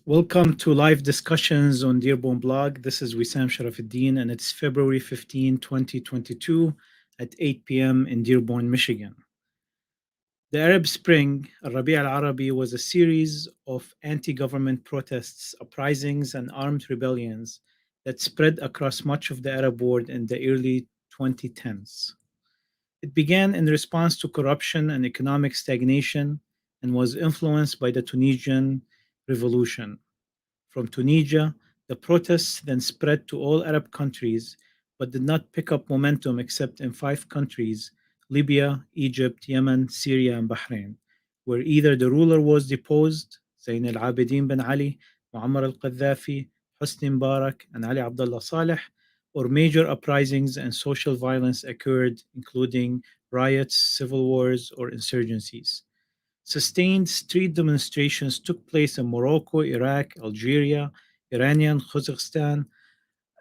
Welcome to live discussions on Dearborn Blog. This is Wissam Sharafuddin, and it's February 15, 2022 at 8 p.m. in Dearborn, Michigan. The Arab Spring, الربيع العربي, was a series of anti government protests, uprisings, and armed rebellions that spread across much of the Arab world in the early 2010s. It began in response to corruption and economic stagnation and was influenced by the Tunisian Revolution. From Tunisia, the protests then spread to all Arab countries but did not pick up momentum except in five countries: Libya, Egypt, Yemen, Syria, and Bahrain, where either the ruler was deposed, Zain al Abidin bin Ali, Muammar al Qaddafi, Hosni Mubarak, and Ali Abdullah Saleh, or major uprisings and social violence occurred, including riots, civil wars, or insurgencies. Sustained street demonstrations took place in Morocco, Iraq, Algeria, Iranian Kazakhstan,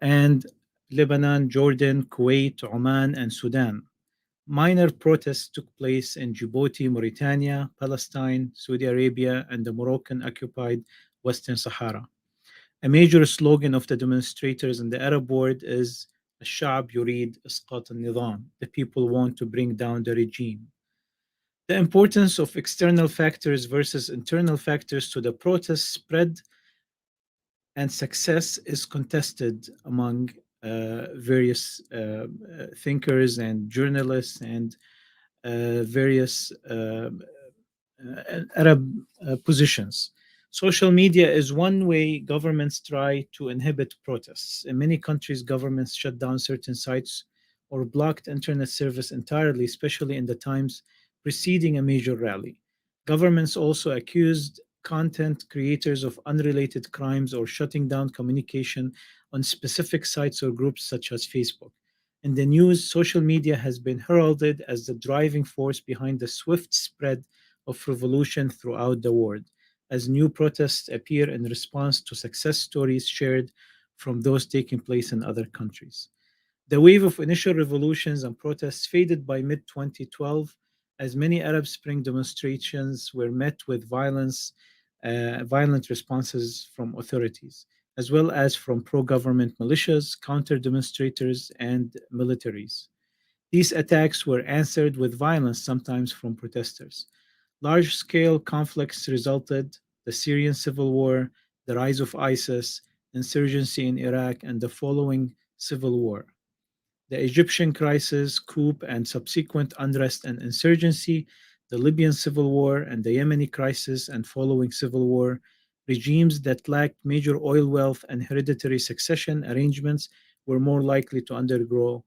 and Lebanon, Jordan, Kuwait, Oman, and Sudan. Minor protests took place in Djibouti, Mauritania, Palestine, Saudi Arabia, and the Moroccan occupied Western Sahara. A major slogan of the demonstrators in the Arab world is الشعب يريد إسقاط النظام. The people want to bring down the regime. The importance of external factors versus internal factors to the protest spread and success is contested among various thinkers and journalists and various Arab positions. Social media is one way governments try to inhibit protests. In many countries, governments shut down certain sites or blocked internet service entirely, especially in the times preceding a major rally. Governments also accused content creators of unrelated crimes or shutting down communication on specific sites or groups such as Facebook. In the news, social media has been heralded as the driving force behind the swift spread of revolution throughout the world, as new protests appear in response to success stories shared from those taking place in other countries. The wave of initial revolutions and protests faded by mid 2012 as many Arab Spring demonstrations were met with violent responses from authorities, as well as from pro government militias, counter demonstrators, and militaries. These attacks were answered with violence, sometimes from protesters. Large scale conflicts resulted: the Syrian civil war, the rise of ISIS, insurgency in Iraq, and the following civil war. The Egyptian crisis, coup, and subsequent unrest and insurgency, the Libyan civil war, and the Yemeni crisis and following civil war. Regimes that lacked major oil wealth and hereditary succession arrangements were more likely to undergo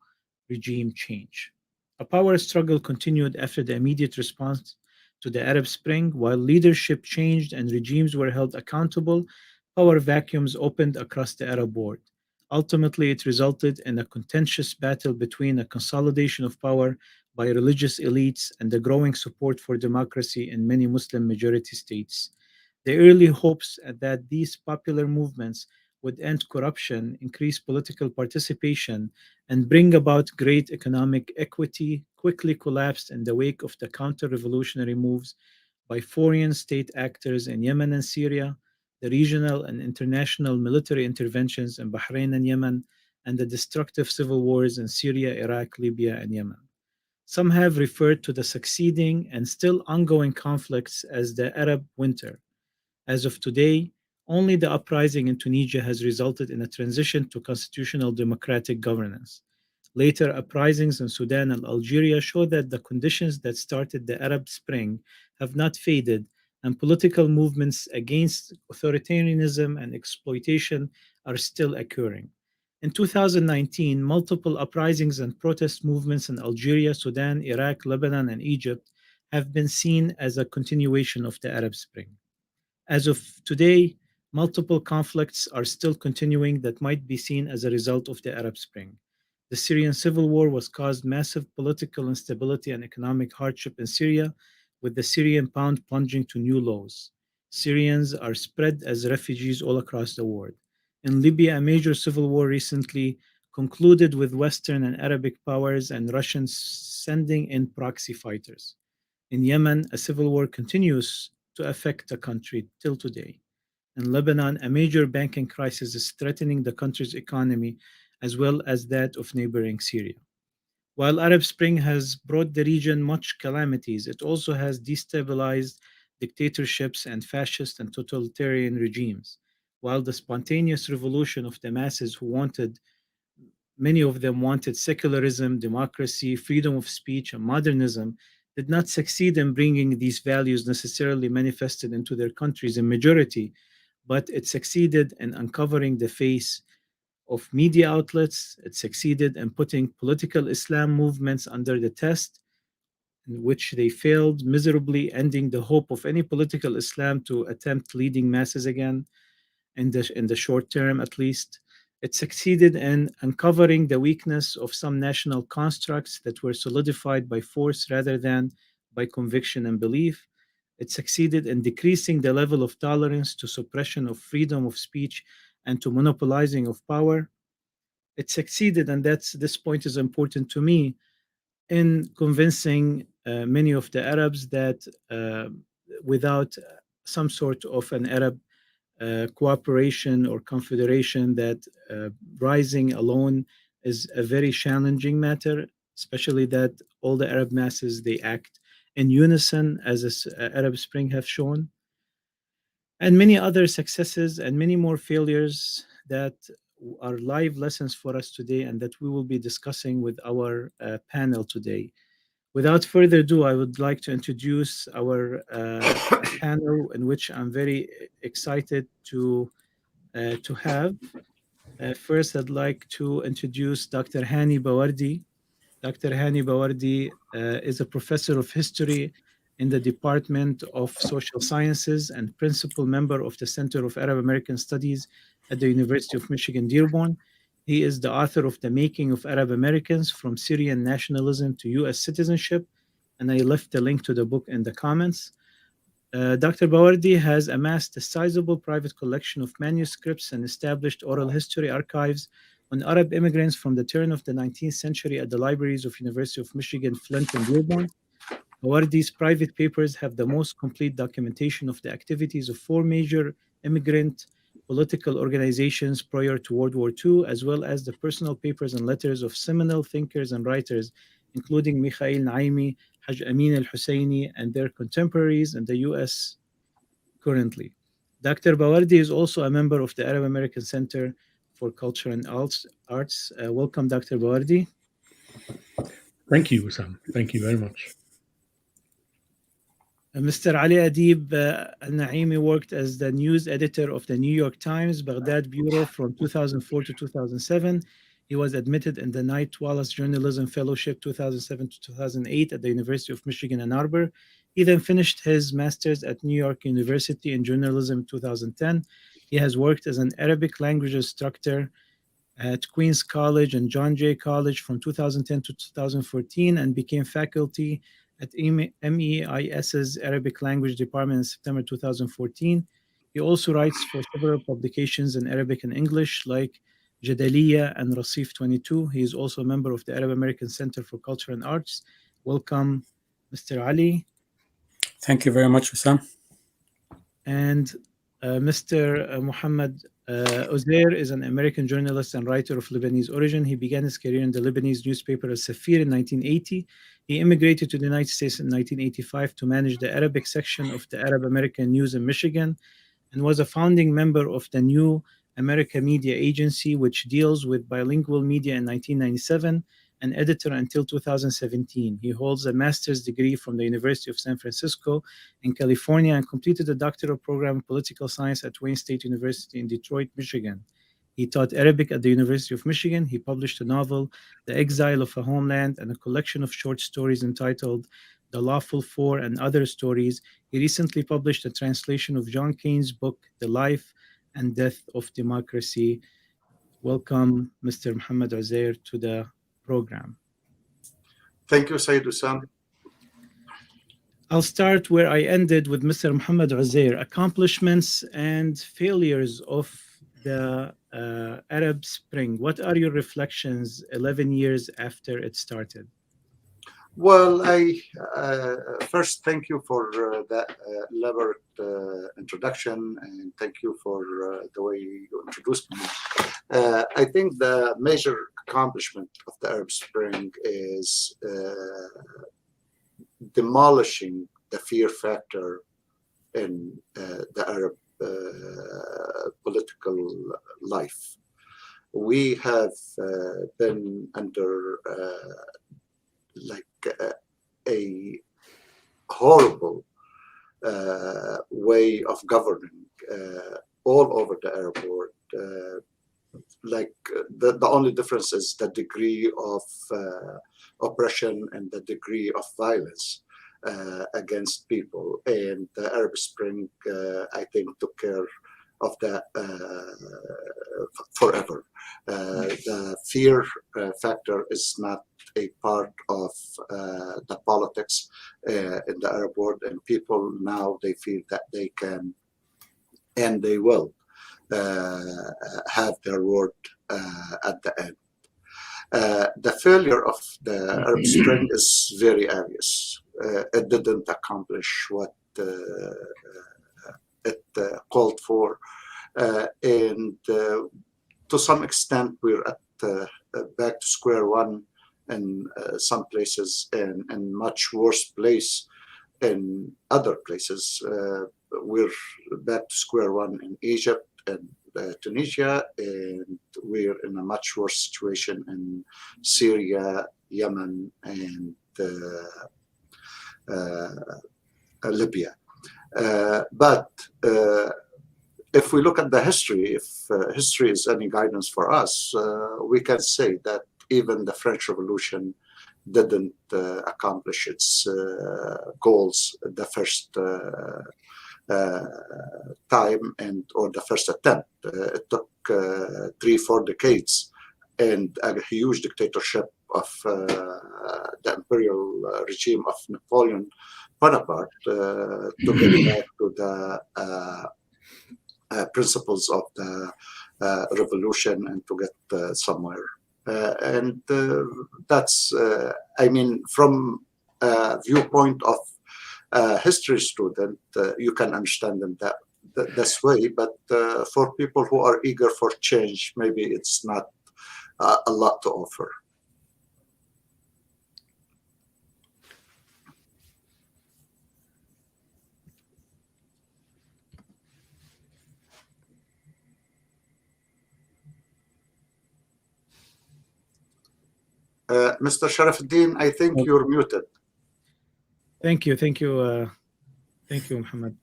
regime change. A power struggle continued after the immediate response to the Arab Spring. While leadership changed and regimes were held accountable, power vacuums opened across the Arab world. Ultimately, it resulted in a contentious battle between a consolidation of power by religious elites and the growing support for democracy in many Muslim majority states. The early hopes that these popular movements would end corruption, increase political participation, and bring about great economic equity quickly collapsed in the wake of the counter revolutionary moves by foreign state actors in Yemen and Syria, the regional and international military interventions in Bahrain and Yemen, and the destructive civil wars in Syria, Iraq, Libya, and Yemen. Some have referred to the succeeding and still ongoing conflicts as the Arab Winter. As of today, only the uprising in Tunisia has resulted in a transition to constitutional democratic governance. Later uprisings in Sudan and Algeria show that the conditions that started the Arab Spring have not faded, and political movements against authoritarianism and exploitation are still occurring. In 2019, multiple uprisings and protest movements in Algeria, Sudan, Iraq, Lebanon, and Egypt have been seen as a continuation of the Arab Spring. As of today, multiple conflicts are still continuing that might be seen as a result of the Arab Spring. The Syrian civil war was caused massive political instability and economic hardship in Syria, with the Syrian pound plunging to new lows. Syrians are spread as refugees all across the world. In Libya, a major civil war recently concluded with Western and Arabic powers and Russians sending in proxy fighters. In Yemen, a civil war continues to affect the country till today. In Lebanon, a major banking crisis is threatening the country's economy as well as that of neighboring Syria. While Arab Spring has brought the region much calamities, it also has destabilized dictatorships and fascist and totalitarian regimes. While the spontaneous revolution of the masses who wanted many of them wanted secularism, democracy, freedom of speech, and modernism, did not succeed in bringing these values necessarily manifested into their countries in majority, but it succeeded in uncovering the face of media outlets. It succeeded in putting political Islam movements under the test, in which they failed miserably, ending the hope of any political Islam to attempt leading masses again in the short term at least. It succeeded in uncovering the weakness of some national constructs that were solidified by force rather than by conviction and belief. It succeeded in decreasing the level of tolerance to suppression of freedom of speech and to monopolizing of power. It succeeded, and this point is important to me, in convincing many of the Arabs that without some sort of an Arab cooperation or confederation, that rising alone is a very challenging matter, especially that all the Arab masses they act in unison, as this Arab Spring have shown, and many other successes and many more failures that are live lessons for us today and that we will be discussing with our panel today. Without further ado, I would like to introduce our panel, in which I'm very excited to have. First, I'd like to introduce Dr. Hani Bawardi. Dr. Hani Bawardi is a professor of history in the Department of Social Sciences and principal member of the Center of Arab American Studies at the University of Michigan, Dearborn. He is the author of The Making of Arab Americans from Syrian Nationalism to U.S. Citizenship, and I left the link to the book in the comments. Dr. Bawardi has amassed a sizable private collection of manuscripts and established oral history archives on Arab immigrants from the turn of the 19th century at the libraries of University of Michigan, Flint, and Dearborn. Bawardi's private papers have the most complete documentation of the activities of four major immigrant political organizations prior to World War II, as well as the personal papers and letters of seminal thinkers and writers, including Mikhail Naimi, Haj Amin al Husseini, and their contemporaries in the US currently. Dr. Bawardi is also a member of the Arab American Center for Culture and Arts. Welcome, Dr. Bawardi. Thank you, Sam. Thank you very much. Mr. Ali Adib Al-Naimi worked as the news editor of the New York Times Baghdad Bureau from 2004 to 2007. He was admitted in the Knight Wallace Journalism Fellowship 2007 to 2008 at the University of Michigan, Ann Arbor. He then finished his master's at New York University in journalism in 2010. He has worked as an Arabic language instructor at Queens College and John Jay College from 2010 to 2014 and became faculty at MEIS's Arabic Language Department in September 2014. He also writes for several publications in Arabic and English, like Jadaliya and Rasif 22. He is also a member of the Arab American Center for Culture and Arts. Welcome, Mr. Ali. Thank you very much, Sam. And Mr. Muhammad Uzair is an American journalist and writer of Lebanese origin. He began his career in the Lebanese newspaper as Safir in 1980. He immigrated to the United States in 1985 to manage the Arabic section of the Arab American News in Michigan, and was a founding member of the New America Media Agency, which deals with bilingual media in 1997, and editor until 2017. He holds a master's degree from the University of San Francisco in California and completed a doctoral program in political science at Wayne State University in Detroit, Michigan. He taught Arabic at the University of Michigan. He published a novel, The Exile of a Homeland, and a collection of short stories entitled The Lawful Four and Other Stories. He recently published a translation of John Keynes' book, The Life and Death of Democracy. Welcome, Mr. Muhammad Uzair, to the program. Thank you, Sayyid Usam. I'll start where I ended with Mr. Muhammad Uzair, accomplishments and failures of the Arab Spring. What are your reflections 11 years after it started? Well, I first thank you for that elaborate introduction, and thank you for the way you introduced me. I think the major accomplishment of the Arab Spring is demolishing the fear factor in the Arab political life. We have been under a horrible way of governing all over the Arab world. The only difference is the degree of oppression and the degree of violence against people. And the Arab Spring, I think, took care of that forever. The fear factor is not a part of the politics in the Arab world, and people now they feel that they can and they will have their word at the end. The failure of the Arab Spring is very obvious. It didn't accomplish what it called for, and to some extent we're at back to square one in some places, and much worse place in other places. We're back to square one in Egypt and Tunisia, and we're in a much worse situation in Syria, Yemen, and Libya. But if we look at the history, if history is any guidance for us, we can say that even the French Revolution didn't accomplish its goals the first time or the first attempt. It took 3-4 decades and a huge dictatorship of the imperial regime of Napoleon Bonaparte to get back to the principles of the revolution and to get somewhere. And that's, I mean, from a viewpoint of history student, you can understand them this way, but for people who are eager for change, maybe it's not a lot to offer. Mr. Sharafuddin, I think you're muted. Thank you, Muhammad,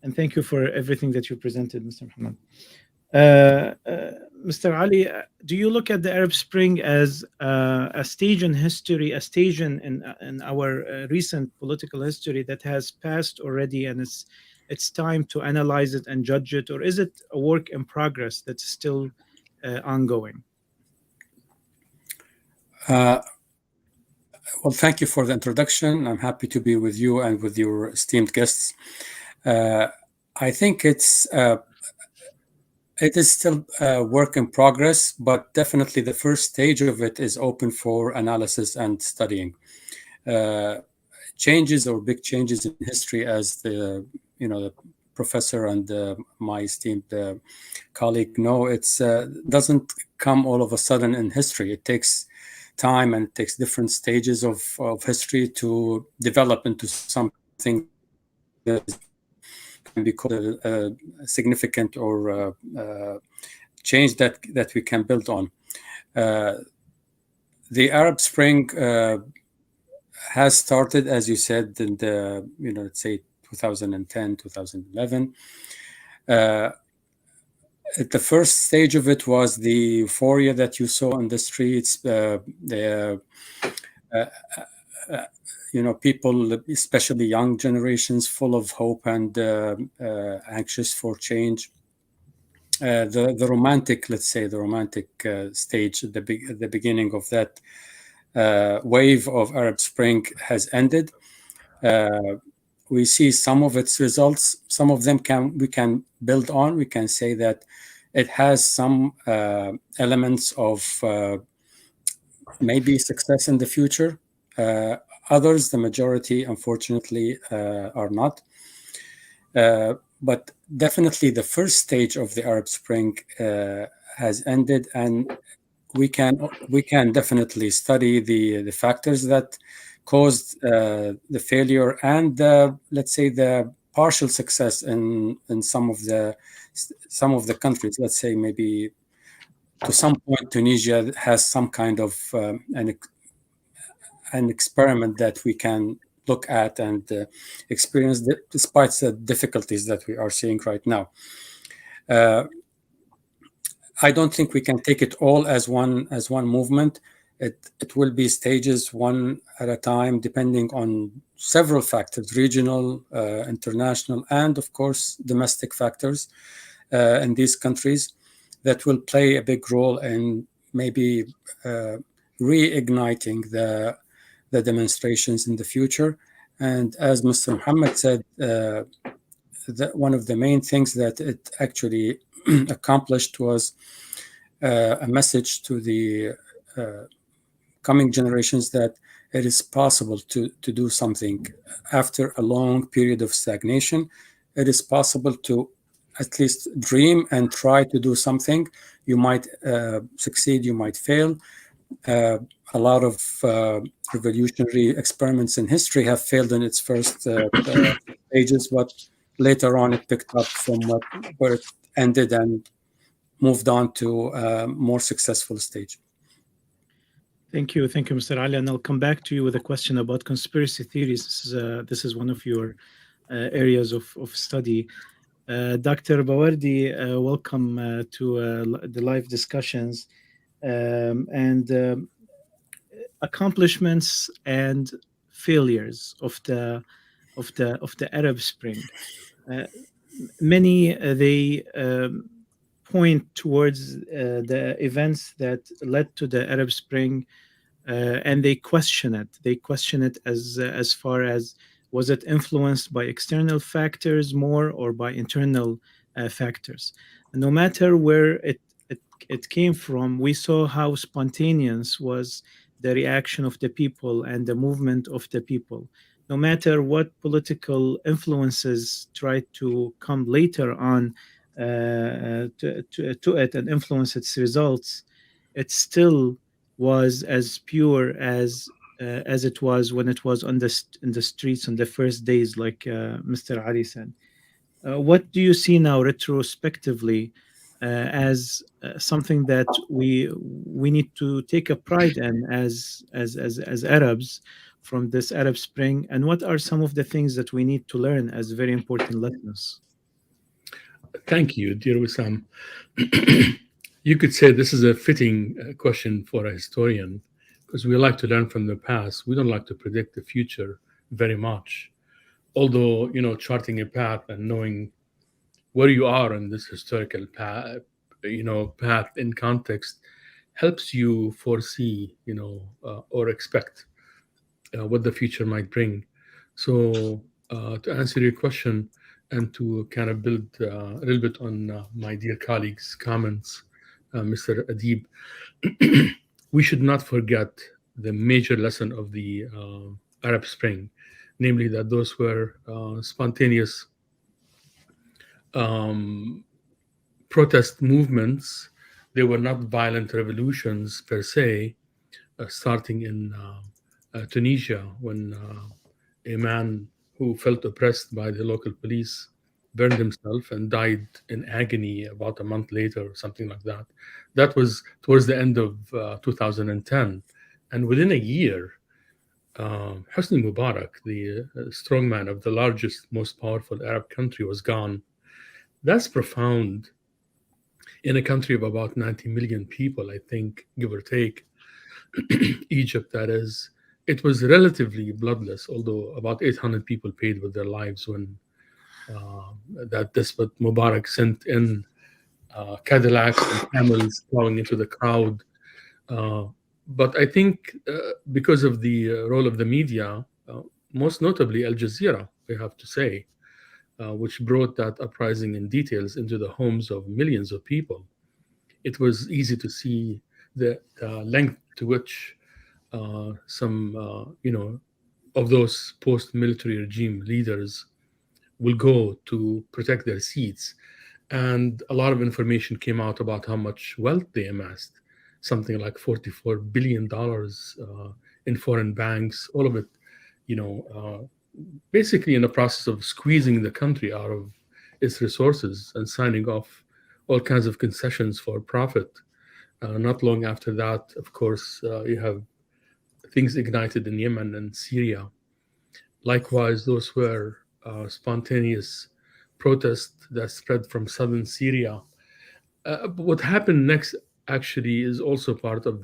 and thank you for everything that you presented, Mr. Muhammad. Mr. Ali, do you look at the Arab Spring as a stage in history, a stage in our recent political history that has passed already, and it's time to analyze it and judge it, or is it a work in progress that's still ongoing? Well, thank you for the introduction. I'm happy to be with you and with your esteemed guests. I think it is still a work in progress, but definitely the first stage of it is open for analysis and studying. Changes or big changes in history, as the professor and my esteemed colleague know, it doesn't come all of a sudden in history. It takes time and takes different stages of history to develop into something that can be called a significant or change that we can build on. The Arab Spring has started, as you said, in the let's say 2010, 2011. The first stage of it was the euphoria that you saw in the streets. People, especially young generations, full of hope and anxious for change. The romantic, let's say, the romantic stage, the beginning of that wave of Arab Spring has ended. We see some of its results. Some of them we can build on. We can say that it has some elements of maybe success in the future. Others, the majority, unfortunately, are not. But definitely the first stage of the Arab Spring has ended, and we can definitely study the factors that caused the failure and let's say the partial success in some of the countries. Let's say maybe to some point Tunisia has some kind of an experiment that we can look at and experience despite the difficulties that we are seeing right now. I don't think we can take it all as one movement. It will be stages, one at a time, depending on several factors: regional, international, and of course domestic factors in these countries that will play a big role in maybe reigniting the demonstrations in the future. And as Mr. Muhammad said, one of the main things that it actually accomplished was a message to the coming generations that it is possible to do something after a long period of stagnation. It is possible to at least dream and try to do something. You might succeed, you might fail. A lot of revolutionary experiments in history have failed in its first stages, but later on it picked up from where it ended and moved on to a more successful stage. Thank you, Mr. Ali, and I'll come back to you with a question about conspiracy theories. This is one of your areas of study. Dr. Bawardi, welcome to the live discussions and accomplishments and failures of the Arab Spring. Many they point towards the events that led to the Arab Spring, and they question it. They question it as far as, was it influenced by external factors more or by internal factors? And no matter where it came from, we saw how spontaneous was the reaction of the people and the movement of the people. No matter what political influences tried to come later on to it and influence its results, it still was as pure as it was when it was in the streets on the first days, like Mr. Ali said. What do you see now retrospectively as something that we need to take a pride in as Arabs from this Arab Spring, and what are some of the things that we need to learn as very important lessons? Thank you, dear Wissam. You could say this is a fitting question for a historian, because we like to learn from the past. We don't like to predict the future very much. Although, charting a path and knowing where you are in this historical path, path in context helps you foresee, or expect what the future might bring. So to answer your question and to kind of build a little bit on my dear colleague's comments, Mr. Adib, we should not forget the major lesson of the Arab Spring, namely that those were spontaneous protest movements. They were not violent revolutions per se, starting in Tunisia when a man who felt oppressed by the local police burned himself and died in agony about a month later, or something like that. That was towards the end of 2010. And within a year, Hosni Mubarak, the strongman of the largest, most powerful Arab country, was gone. That's profound in a country of about 90 million people, I think, give or take. Egypt, that is. It was relatively bloodless, although about 800 people paid with their lives when that despot Mubarak sent in Cadillacs and camels plowing into the crowd. But I think because of the role of the media, most notably Al Jazeera, we have to say, which brought that uprising in details into the homes of millions of people, it was easy to see the length to which some, of those post-military regime leaders will go to protect their seats. And a lot of information came out about how much wealth they amassed, something like $44 billion in foreign banks, all of it, basically in the process of squeezing the country out of its resources and signing off all kinds of concessions for profit. Not long after that, of course, you have things ignited in Yemen and Syria. Likewise, those were spontaneous protests that spread from southern Syria. But what happened next actually is also part of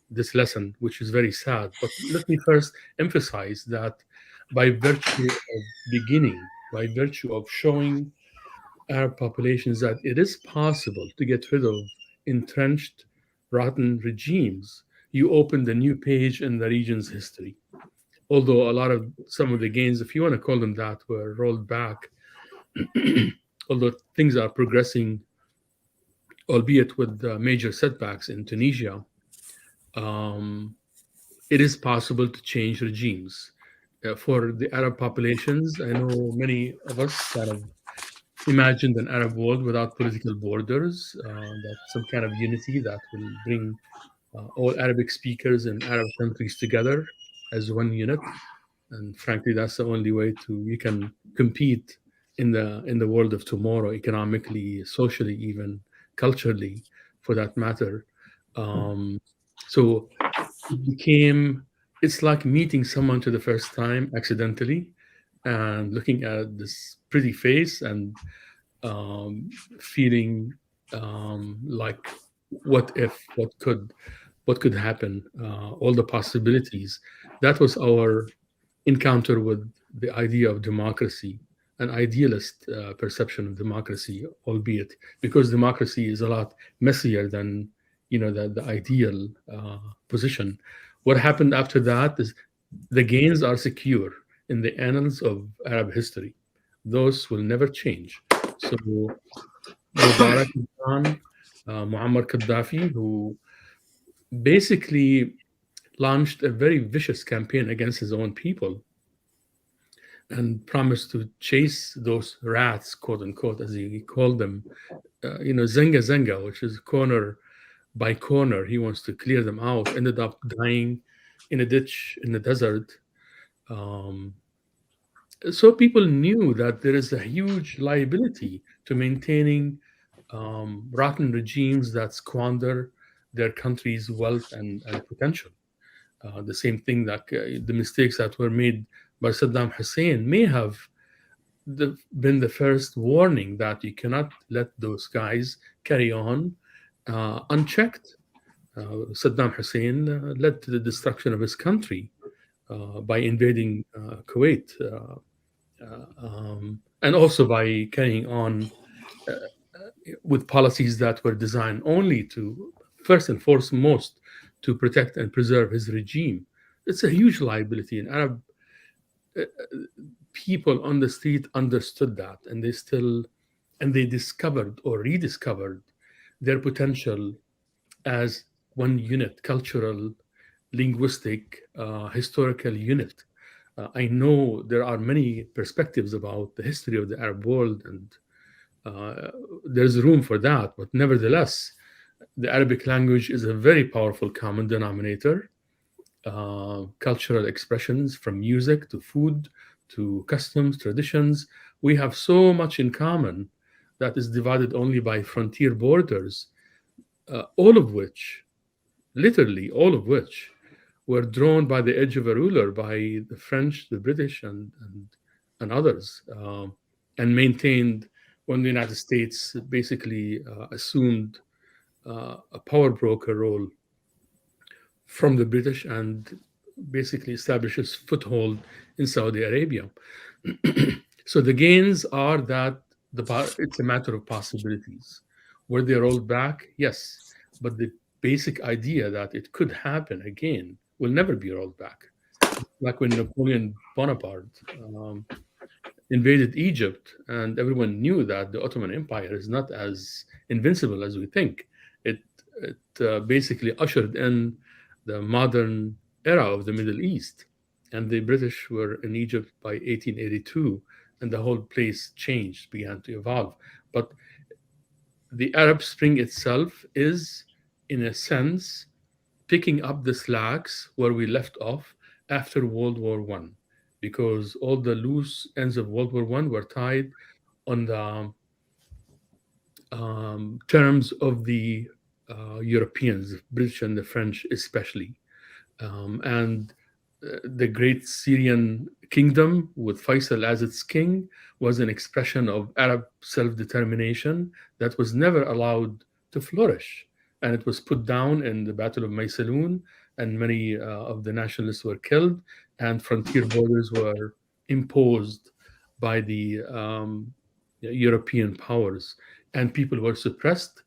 this lesson, which is very sad. But let me first emphasize that by virtue of beginning, by virtue of showing Arab populations that it is possible to get rid of entrenched, rotten regimes, you opened a new page in the region's history. Although some of the gains, if you want to call them that, were rolled back, although things are progressing, albeit with major setbacks in Tunisia, it is possible to change regimes. For the Arab populations, I know many of us kind of imagined an Arab world without political borders, that some kind of unity that will bring all Arabic speakers in Arab countries together as one unit. And frankly, that's the only way you can compete in the world of tomorrow, economically, socially, even culturally, for that matter. So it's like meeting someone for the first time accidentally and looking at this pretty face and feeling like what could happen, all the possibilities. That was our encounter with the idea of democracy, an idealist perception of democracy, albeit because democracy is a lot messier than the ideal position. What happened after that is the gains are secure in the annals of Arab history. Those will never change. So Mubarak Khan, Muammar Gaddafi, who basically launched a very vicious campaign against his own people and promised to chase those rats, quote unquote, as he called them, zenga zenga, which is corner by corner. He wants to clear them out, ended up dying in a ditch in the desert. So people knew that there is a huge liability to maintaining rotten regimes that squander their country's wealth and potential. The same thing that the mistakes that were made by Saddam Hussein may have been the first warning that you cannot let those guys carry on unchecked. Saddam Hussein led to the destruction of his country by invading Kuwait, and also by carrying on with policies that were designed only to, first and foremost, to protect and preserve his regime. It's a huge liability, and Arab people on the street understood that, and they discovered or rediscovered their potential as one unit, cultural, linguistic, historical unit. I know there are many perspectives about the history of the Arab world, and there's room for that. But nevertheless, the Arabic language is a very powerful common denominator. Cultural expressions, from music to food to customs, traditions. We have so much in common that is divided only by frontier borders, all of which, literally all of which, were drawn by the edge of a ruler by the French, the British, and others, and maintained when the United States basically assumed a power broker role from the British and basically establishes foothold in Saudi Arabia. So the gains are that it's a matter of possibilities. Were they rolled back? Yes. But the basic idea that it could happen again will never be rolled back. Like when Napoleon Bonaparte invaded Egypt, and everyone knew that the Ottoman Empire is not as invincible as we think. It basically ushered in the modern era of the Middle East. and the British were in Egypt by 1882, and the whole place changed, began to evolve. But the Arab Spring itself is, in a sense, picking up the slacks where we left off after World War One, because all the loose ends of World War One were tied on the terms of the Europeans, the British and the French especially. And the great Syrian kingdom, with Faisal as its king, was an expression of Arab self-determination that was never allowed to flourish. And it was put down in the Battle of Maysalun, and many of the nationalists were killed, and frontier borders were imposed by the European powers. And people were suppressed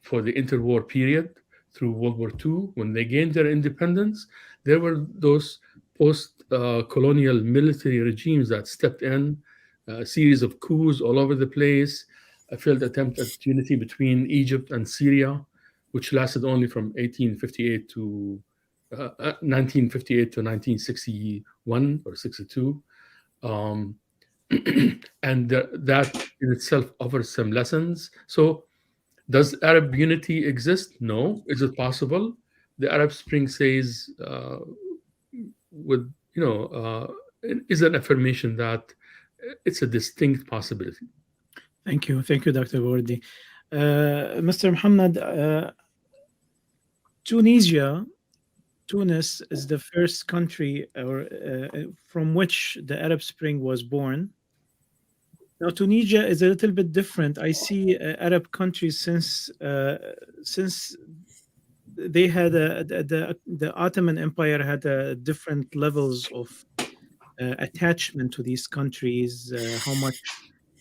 for the interwar period through World War II. When they gained their independence, there were those post-colonial military regimes that stepped in, a series of coups all over the place, a failed attempt at unity between Egypt and Syria, which lasted only from 1858 to 1958 to 1961 or 62. And that in itself offers some lessons. So does Arab unity exist? No. Is it possible? The Arab Spring says, is an affirmation that it's a distinct possibility. Thank you, Dr. Bawardi. Mr. Muhammad, Tunis is the first country from which the Arab Spring was born. Now, Tunisia is a little bit different. I see Arab countries since they had the Ottoman Empire had different levels of attachment to these countries, how much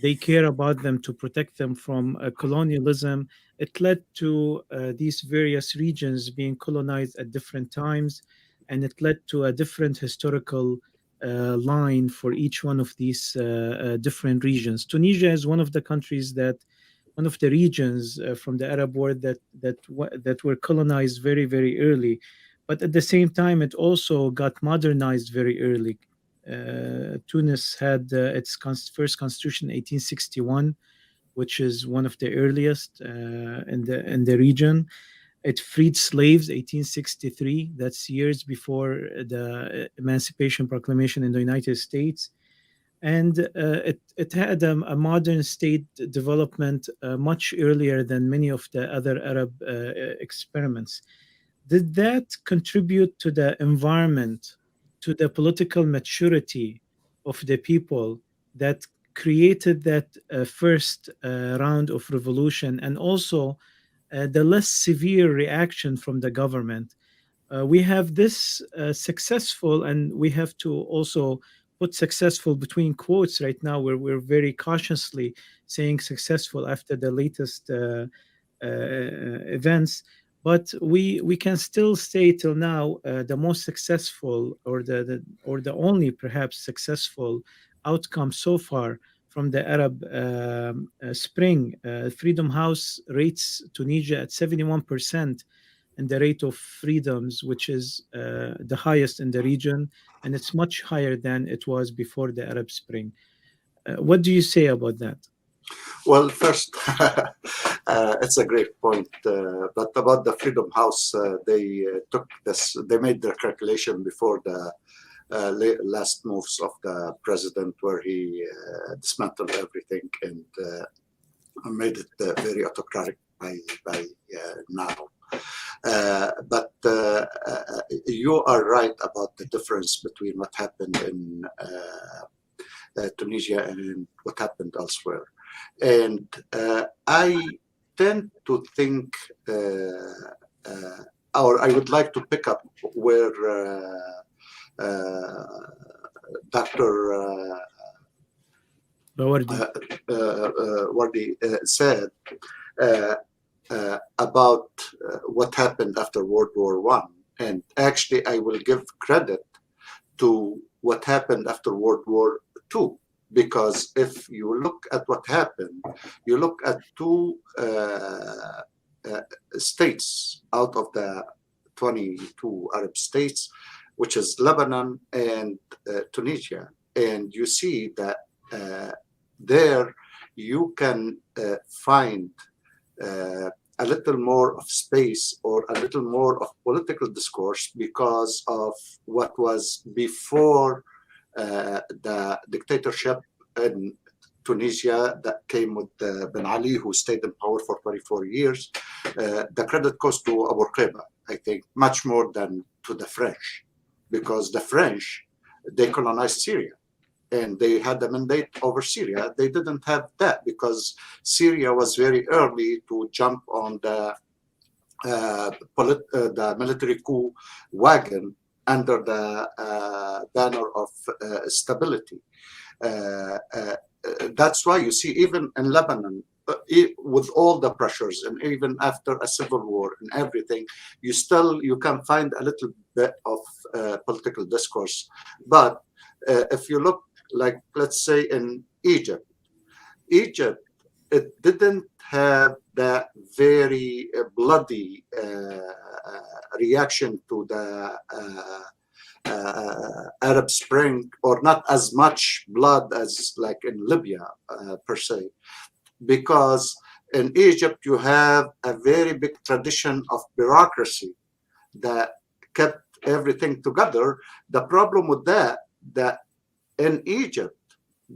they care about them to protect them from colonialism. It led to these various regions being colonized at different times, and it led to a different historical line for each one of these different regions. Tunisia is one of the regions from the Arab world that were colonized very, very early, but at the same time, it also got modernized very early. Tunis had its first constitution in 1861, which is one of the earliest in the region. It freed slaves 1863. That's years before the Emancipation Proclamation in the United States. And it had a modern state development much earlier than many of the other Arab experiments. Did that contribute to the environment, to the political maturity of the people that created that first round of revolution, and also the less severe reaction from the government? We have this successful, and we have to also put successful between quotes right now, where we're very cautiously saying successful after the latest events. But we can still say till now the most successful, or the only perhaps successful outcome so far from the Arab Spring. Freedom House rates Tunisia at 71% in the rate of freedoms, which is the highest in the region, and it's much higher than it was before the Arab Spring. What do you say about that? Well, first, it's a great point. But about the Freedom House, they made their calculation before the last moves of the president, where he dismantled everything and made it very autocratic by now. But you are right about the difference between what happened in Tunisia and what happened elsewhere. And I tend to think, or I would like to pick up where Dr. Bawardi said about what happened after World War I. And actually, I will give credit to what happened after World War II. Because if you look at what happened, you look at two states out of the 22 Arab states, which is Lebanon and Tunisia. And you see that there you can find a little more of space or a little more of political discourse because of what was before the dictatorship in Tunisia that came with Ben Ali, who stayed in power for 24 years. The credit goes to Abu Qaiba, I think, much more than to the French, because the French, they colonized Syria and they had a mandate over Syria. They didn't have that because Syria was very early to jump on the military coup wagon under the banner of stability. That's why you see even in Lebanon, with all the pressures and even after a civil war and everything, you can find a little bit of political discourse. But if you look, like, let's say in Egypt, it didn't have that very bloody reaction to the Arab Spring, or not as much blood as like in Libya per se, because in Egypt you have a very big tradition of bureaucracy that kept everything together. The problem with that in Egypt,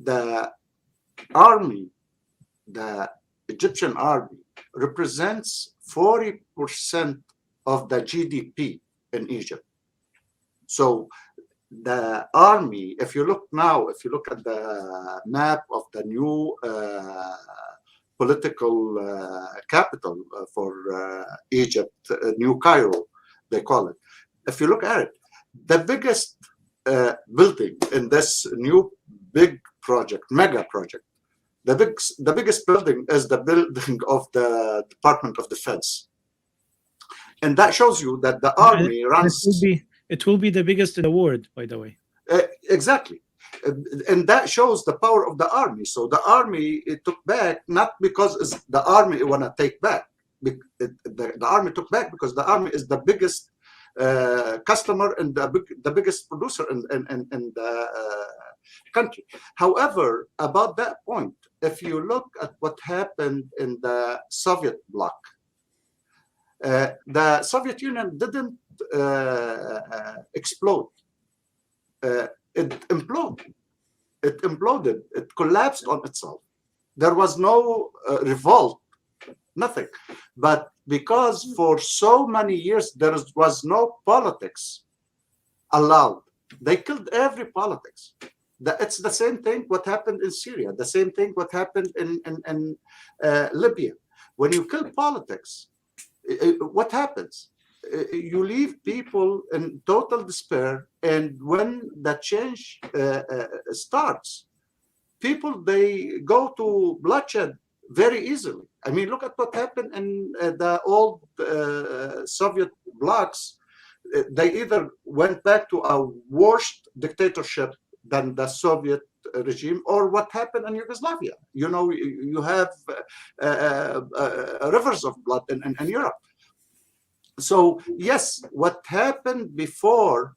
the army, the Egyptian army, represents 40% of the GDP in Egypt. So the army, if you look at the map of the new political capital for Egypt, New Cairo, they call it. If you look at it, the biggest building in this new big project, mega project, the biggest building is the building of the Department of Defense. And that shows you that the army runs... It will be the biggest in the world, by the way. Exactly. And that shows the power of the army. So the army, it took back, not because it's the army want to take back. The army took back because the army is the biggest customer and the biggest producer in the country. However, about that point, if you look at what happened in the Soviet bloc, the Soviet Union didn't explode. It imploded. It collapsed on itself. There was no revolt, nothing. But because for so many years there was no politics allowed, they killed every politics. It's the same thing what happened in Syria, the same thing what happened in Libya. When you kill politics, what happens? You leave people in total despair, and when the change starts, people, they go to bloodshed very easily. I mean, look at what happened in the old Soviet blocs. They either went back to a worse dictatorship than the Soviet regime, or what happened in Yugoslavia. You know, you have rivers of blood in Europe. So yes, what happened before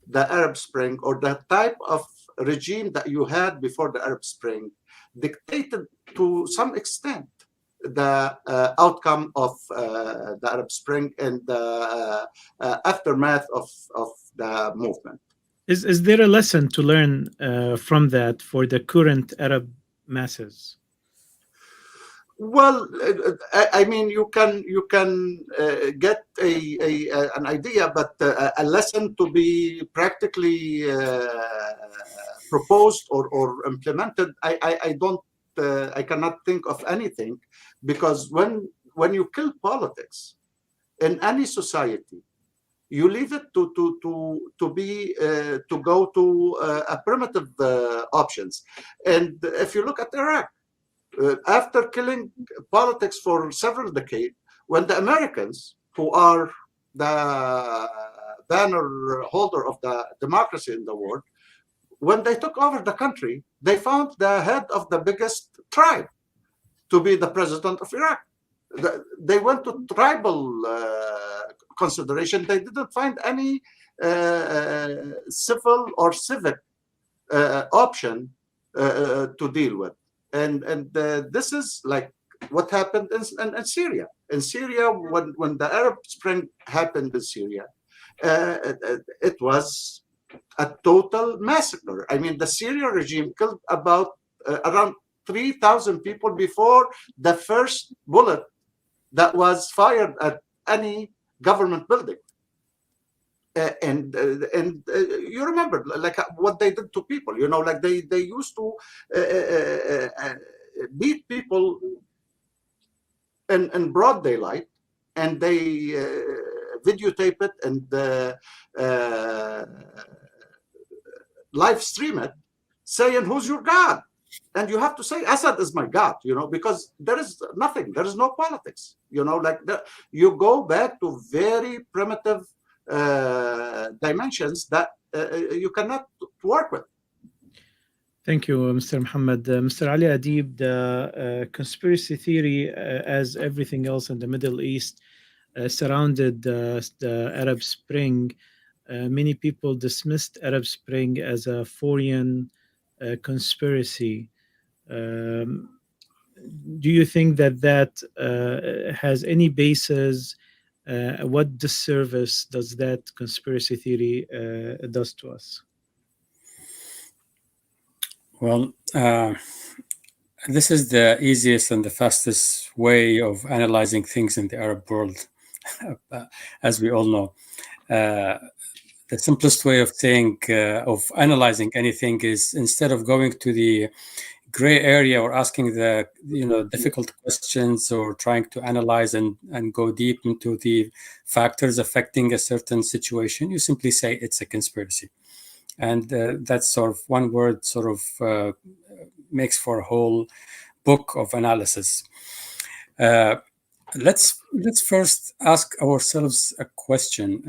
the Arab Spring, or the type of regime that you had before the Arab Spring, dictated to some extent the outcome of the Arab Spring and the aftermath of the movement. Is there a lesson to learn from that for the current Arab masses? Well, I mean, you can get an idea, but a lesson to be practically proposed or implemented, I don't, I cannot think of anything, because when you kill politics in any society, you leave it to go to a primitive options. And if you look at Iraq, after killing politics for several decades, when the Americans, who are the banner holder of the democracy in the world, when they took over the country, they found the head of the biggest tribe to be the president of Iraq. They went to tribal consideration. They didn't find any civil or civic option to deal with. And this is like what happened in Syria. In Syria, when the Arab Spring happened in Syria, it was a total massacre. I mean, the Syrian regime killed about around 3,000 people before the first bullet that was fired at any government building. And you remember like what they did to people, you know, like they used to beat people in broad daylight, and they videotape it and live stream it, saying, "Who's your God?" And you have to say, "Assad is my God," you know, because there is nothing, there is no politics, you know, like you go back to very primitive dimensions that you cannot work with. Thank you, Mr. Muhammad. Mr. Ali Adib, the conspiracy theory, as everything else in the Middle East, surrounded the Arab Spring. Many people dismissed Arab Spring as a foreign conspiracy. Do you think that has any basis? What disservice does that conspiracy theory does to us? Well, this is the easiest and the fastest way of analyzing things in the Arab world, as we all know. The simplest way of saying, of analyzing anything is, instead of going to the gray area or asking the difficult questions or trying to analyze and go deep into the factors affecting a certain situation, you simply say it's a conspiracy. And that's sort of one word sort of makes for a whole book of analysis. Let's first ask ourselves a question.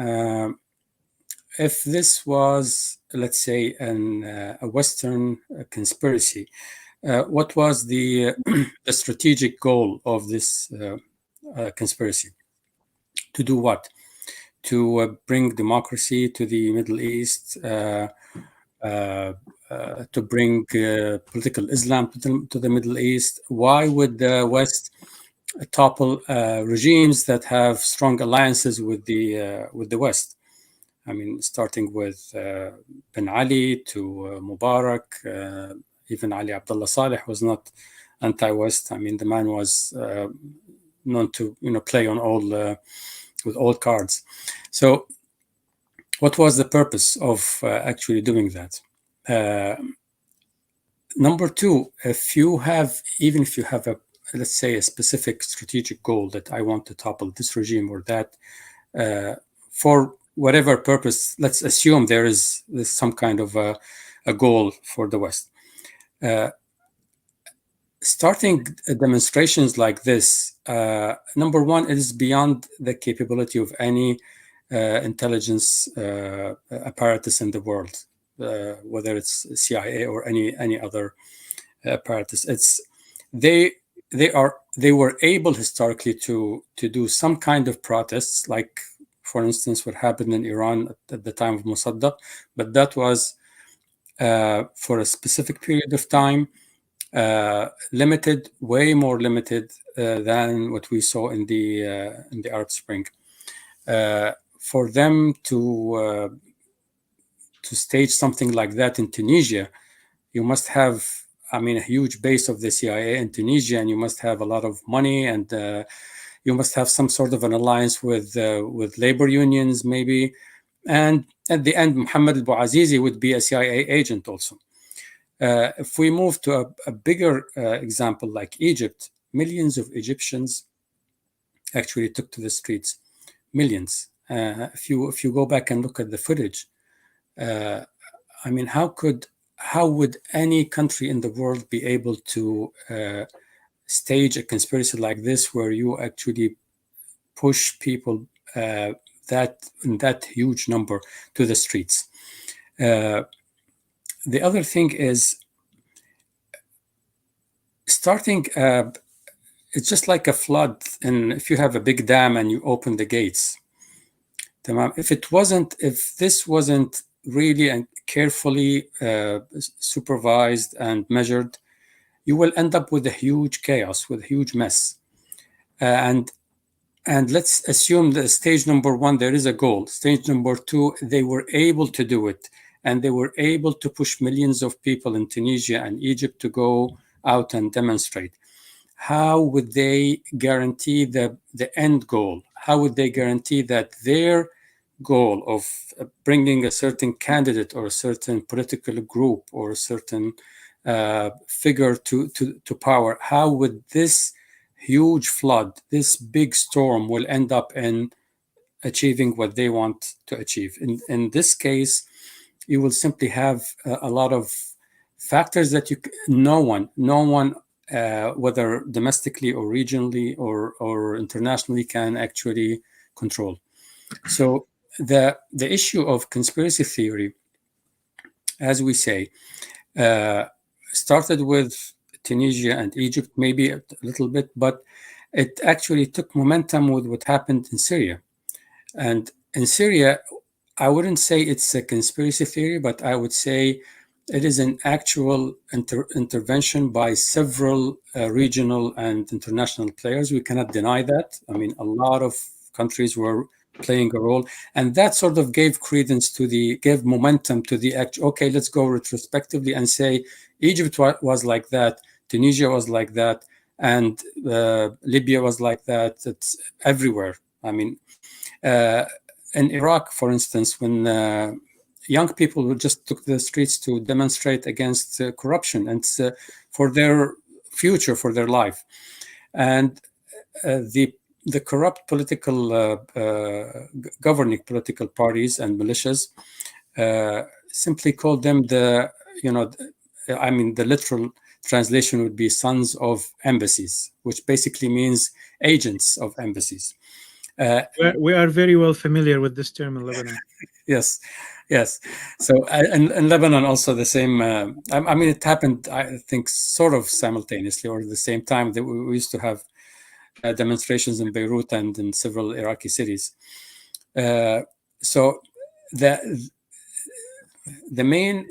If this was, let's say, a Western conspiracy, what was the strategic goal of this conspiracy? To do what? To bring democracy to the Middle East, to bring political Islam to the Middle East. Why would the West topple regimes that have strong alliances with the West? I mean, starting with Ben Ali to Mubarak, even Ali Abdullah Saleh was not anti-West. I mean, the man was known to play on all with all cards. So, what was the purpose of actually doing that? Number two, even if you have let's say a specific strategic goal that I want to topple this regime or that, for whatever purpose, let's assume there's some kind of a goal for the West. Starting demonstrations like this, number one, it is beyond the capability of any intelligence apparatus in the world, whether it's CIA or any other apparatus. They were able historically to do some kind of protests, like, for instance, what happened in Iran at the time of Mossadegh, but that was for a specific period of time, limited, way more limited than what we saw in the Arab Spring. For them to stage something like that in Tunisia, you must have, a huge base of the CIA in Tunisia, and you must have a lot of money, and you must have some sort of an alliance with labor unions, maybe. And at the end, Mohammed al-Bouazizi would be a CIA agent also. If we move to a bigger example like Egypt, millions of Egyptians actually took to the streets. Millions. If you go back and look at the footage, how would any country in the world be able to stage a conspiracy like this, where you actually push people in that huge number to the streets? The other thing is starting. It's just like a flood, and if you have a big dam and you open the gates, if this wasn't really and carefully supervised and measured, you will end up with a huge chaos, with a huge mess. And let's assume that stage number 1, there is a goal. Stage number 2, they were able to do it. And they were able to push millions of people in Tunisia and Egypt to go out and demonstrate. How would they guarantee the end goal? How would they guarantee that their goal of bringing a certain candidate or a certain political group or a certain figure to power, how would this huge flood, this big storm, will end up in achieving what they want to achieve? In this case, you will simply have a lot of factors that no one, whether domestically or regionally or internationally, can actually control. So the issue of conspiracy theory, as we say, started with Tunisia and Egypt, maybe a little bit, but it actually took momentum with what happened in Syria. And in Syria, I wouldn't say it's a conspiracy theory, but I would say it is an actual intervention by several regional and international players. We cannot deny that. I mean, a lot of countries were playing a role, and that sort of gave credence to gave momentum to the act. Okay, let's go retrospectively and say Egypt was like that, Tunisia was like that, and Libya was like that. It's everywhere. I mean, in Iraq, for instance, when young people who just took the streets to demonstrate against corruption and for their future, for their life, and the corrupt political governing political parties and militias simply called them the literal translation would be sons of embassies, which basically means agents of embassies. We are very well familiar with this term in Lebanon. Yes. So in Lebanon also the same. I mean, it happened, I think, sort of simultaneously or at the same time. That we used to have demonstrations in Beirut and in several Iraqi cities. So the main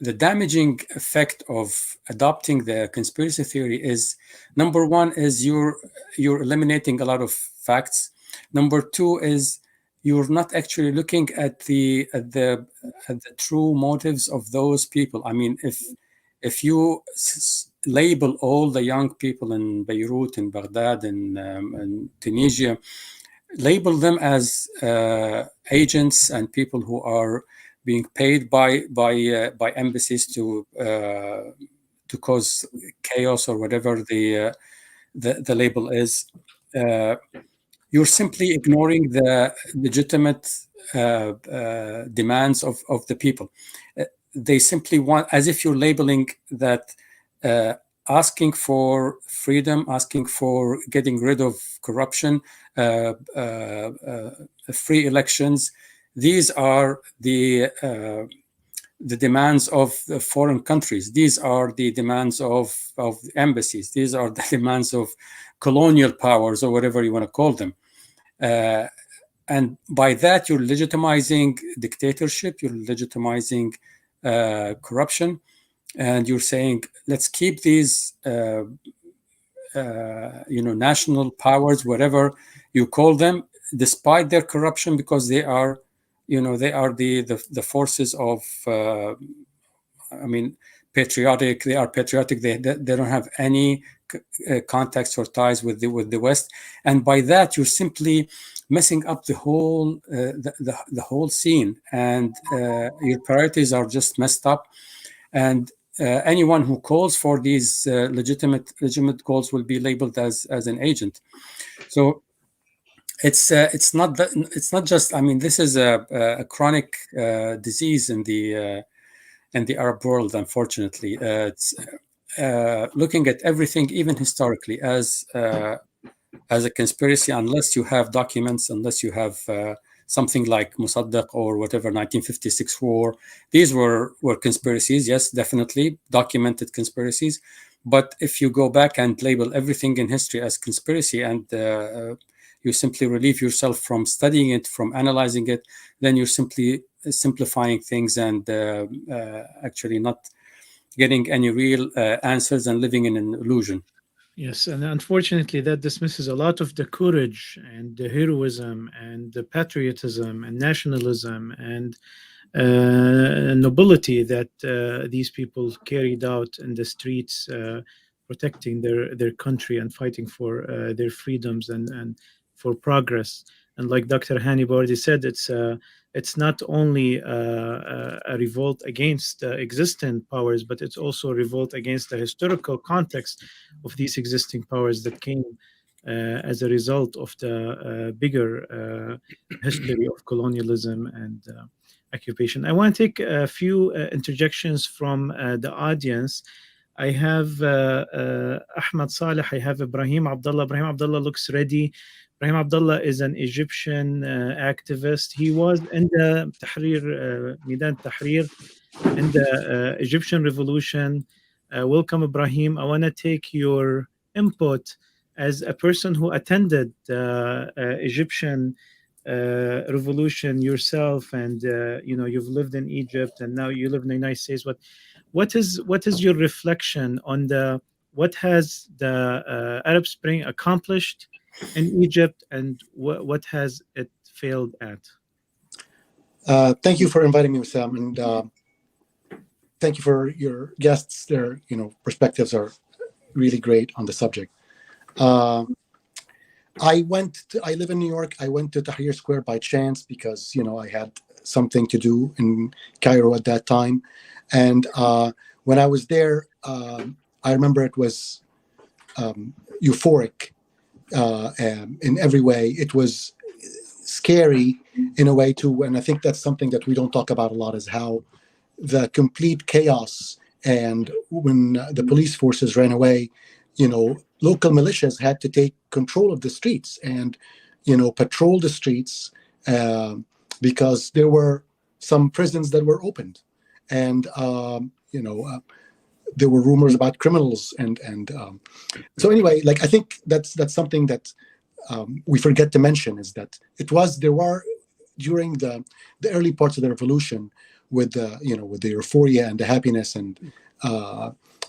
the damaging effect of adopting the conspiracy theory is, number one, is you're eliminating a lot of facts. Number two is you're not actually looking at the true motives of those people. I mean, if you label all the young people in Beirut, in Baghdad, in Tunisia, label them as agents and people who are being paid by embassies to cause chaos or whatever the label is, you're simply ignoring the legitimate demands of the people. They simply want, as if you're labeling that asking for freedom, asking for getting rid of corruption, free elections. These are the demands of foreign countries. These are the demands of embassies. These are the demands of colonial powers, or whatever you want to call them. And by that, you're legitimizing dictatorship. You're legitimizing corruption, and you're saying, let's keep these national powers, whatever you call them, despite their corruption, because they are the forces of patriotic. They are patriotic. They don't have any contacts or ties with the West, and by that you're simply messing up the whole the whole scene, and your priorities are just messed up. And anyone who calls for these legitimate goals will be labeled as an agent. So it's not just. I mean, this is a chronic disease in the Arab world. Unfortunately, it's looking at everything, even historically, as a conspiracy, unless you have documents, unless you have something like Mossadegh or whatever, 1956 war. These were conspiracies, yes, definitely documented conspiracies. But if you go back and label everything in history as conspiracy and you simply relieve yourself from studying it, from analyzing it, then you're simply simplifying things and actually not getting any real answers and living in an illusion. Yes, and unfortunately, that dismisses a lot of the courage and the heroism and the patriotism and nationalism and nobility that these people carried out in the streets, protecting their country and fighting for their freedoms and for progress. And like Dr. Hani Bawardi said, it's not only a revolt against existing powers, but it's also a revolt against the historical context of these existing powers that came as a result of the bigger history of colonialism and occupation. I want to take a few interjections from the audience. I have Ahmad Saleh, I have Ibrahim Abdullah. Ibrahim Abdullah looks ready. Ibrahim Abdullah is an Egyptian activist. He was in the Tahrir, Midan Tahrir, in the Egyptian Revolution. Welcome, Ibrahim. I want to take your input as a person who attended the Egyptian revolution yourself, and you've lived in Egypt and now you live in the United States. What is your reflection on what has the Arab Spring accomplished in Egypt, and what has it failed at? Thank you for inviting me, Sam, and thank you for your guests. Their perspectives are really great on the subject. I live in New York. I went to Tahrir Square by chance because I had something to do in Cairo at that time, and when I was there, I remember it was euphoric in every way. It was scary in a way too, and I think that's something that we don't talk about a lot, is how the complete chaos, and when the police forces ran away, local militias had to take control of the streets and patrol the streets because there were some prisons that were opened, and there were rumors about criminals, and so anyway, I think that's something that we forget to mention, is that there were during the early parts of the revolution, with the euphoria and the happiness, and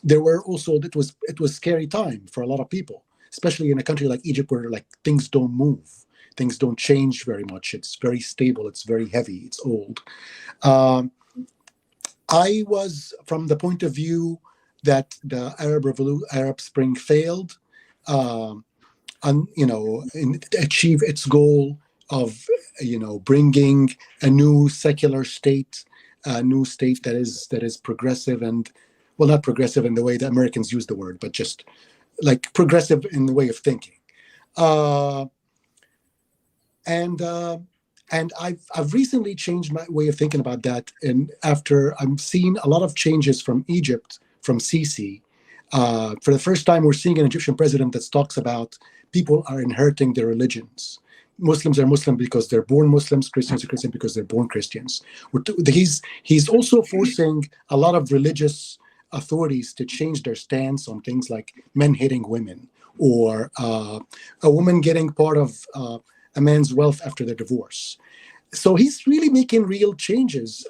there were also it was scary time for a lot of people, especially in a country like Egypt, where things don't move, things don't change very much. It's very stable, it's very heavy, it's old. I was from the point of view that the Arab Spring failed, and achieve its goal of bringing a new secular state, a new state that is progressive, and not progressive in the way that Americans use the word, but just progressive in the way of thinking. And I've recently changed my way of thinking about that, and after I'm seeing a lot of changes from Egypt, from Sisi. For the first time, we're seeing an Egyptian president that talks about people are inheriting their religions. Muslims are Muslim because they're born Muslims. Christians are Christian because they're born Christians. He's also forcing a lot of religious authorities to change their stance on things like men hating women, or a woman getting part of a man's wealth after their divorce. So he's really making real changes.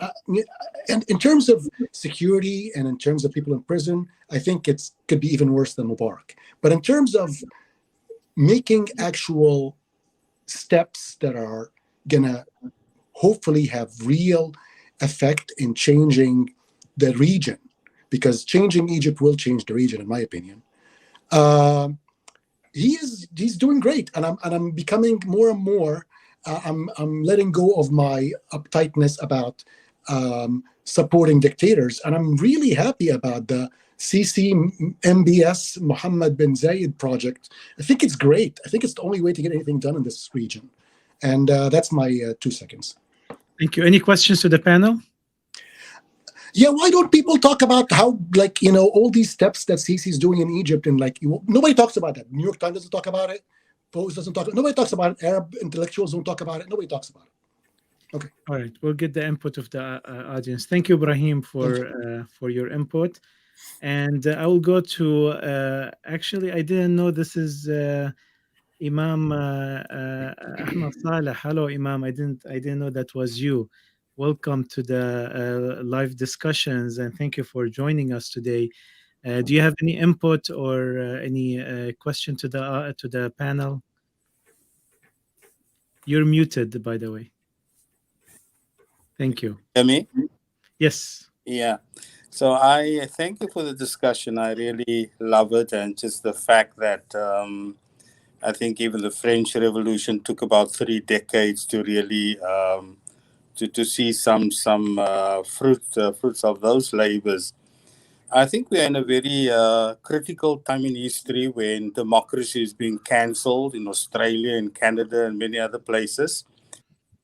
And in terms of security and in terms of people in prison, I think it could be even worse than Mubarak. But in terms of making actual steps that are going to hopefully have real effect in changing the region, because changing Egypt will change the region, in my opinion. He's doing great, and I'm becoming more and more. I'm letting go of my uptightness about supporting dictators, and I'm really happy about the Sisi MBS Mohammed bin Zayed project. I think it's great. I think it's the only way to get anything done in this region, and that's my 2 seconds. Thank you. Any questions to the panel? Yeah, why don't people talk about how, all these steps that Sisi is doing in Egypt, and nobody talks about that. New York Times doesn't talk about it. Post doesn't talk. Nobody talks about it. Arab intellectuals don't talk about it. Nobody talks about it. Okay. All right. We'll get the input of the audience. Thank you, Ibrahim, for your input. And I will go to. Actually, I didn't know this is Imam Ahmad Saleh. Hello, Imam. I didn't know that was you. Welcome to the live discussions, and thank you for joining us today. Do you have any input or any question to the panel? You're muted, by the way. Thank you. Hear me? Yes. Yeah. So I thank you for the discussion. I really love it, and just the fact that I think even the French Revolution took about 3 decades to really to see some fruits of those labors. I think we are in a very critical time in history when democracy is being cancelled in Australia and Canada and many other places.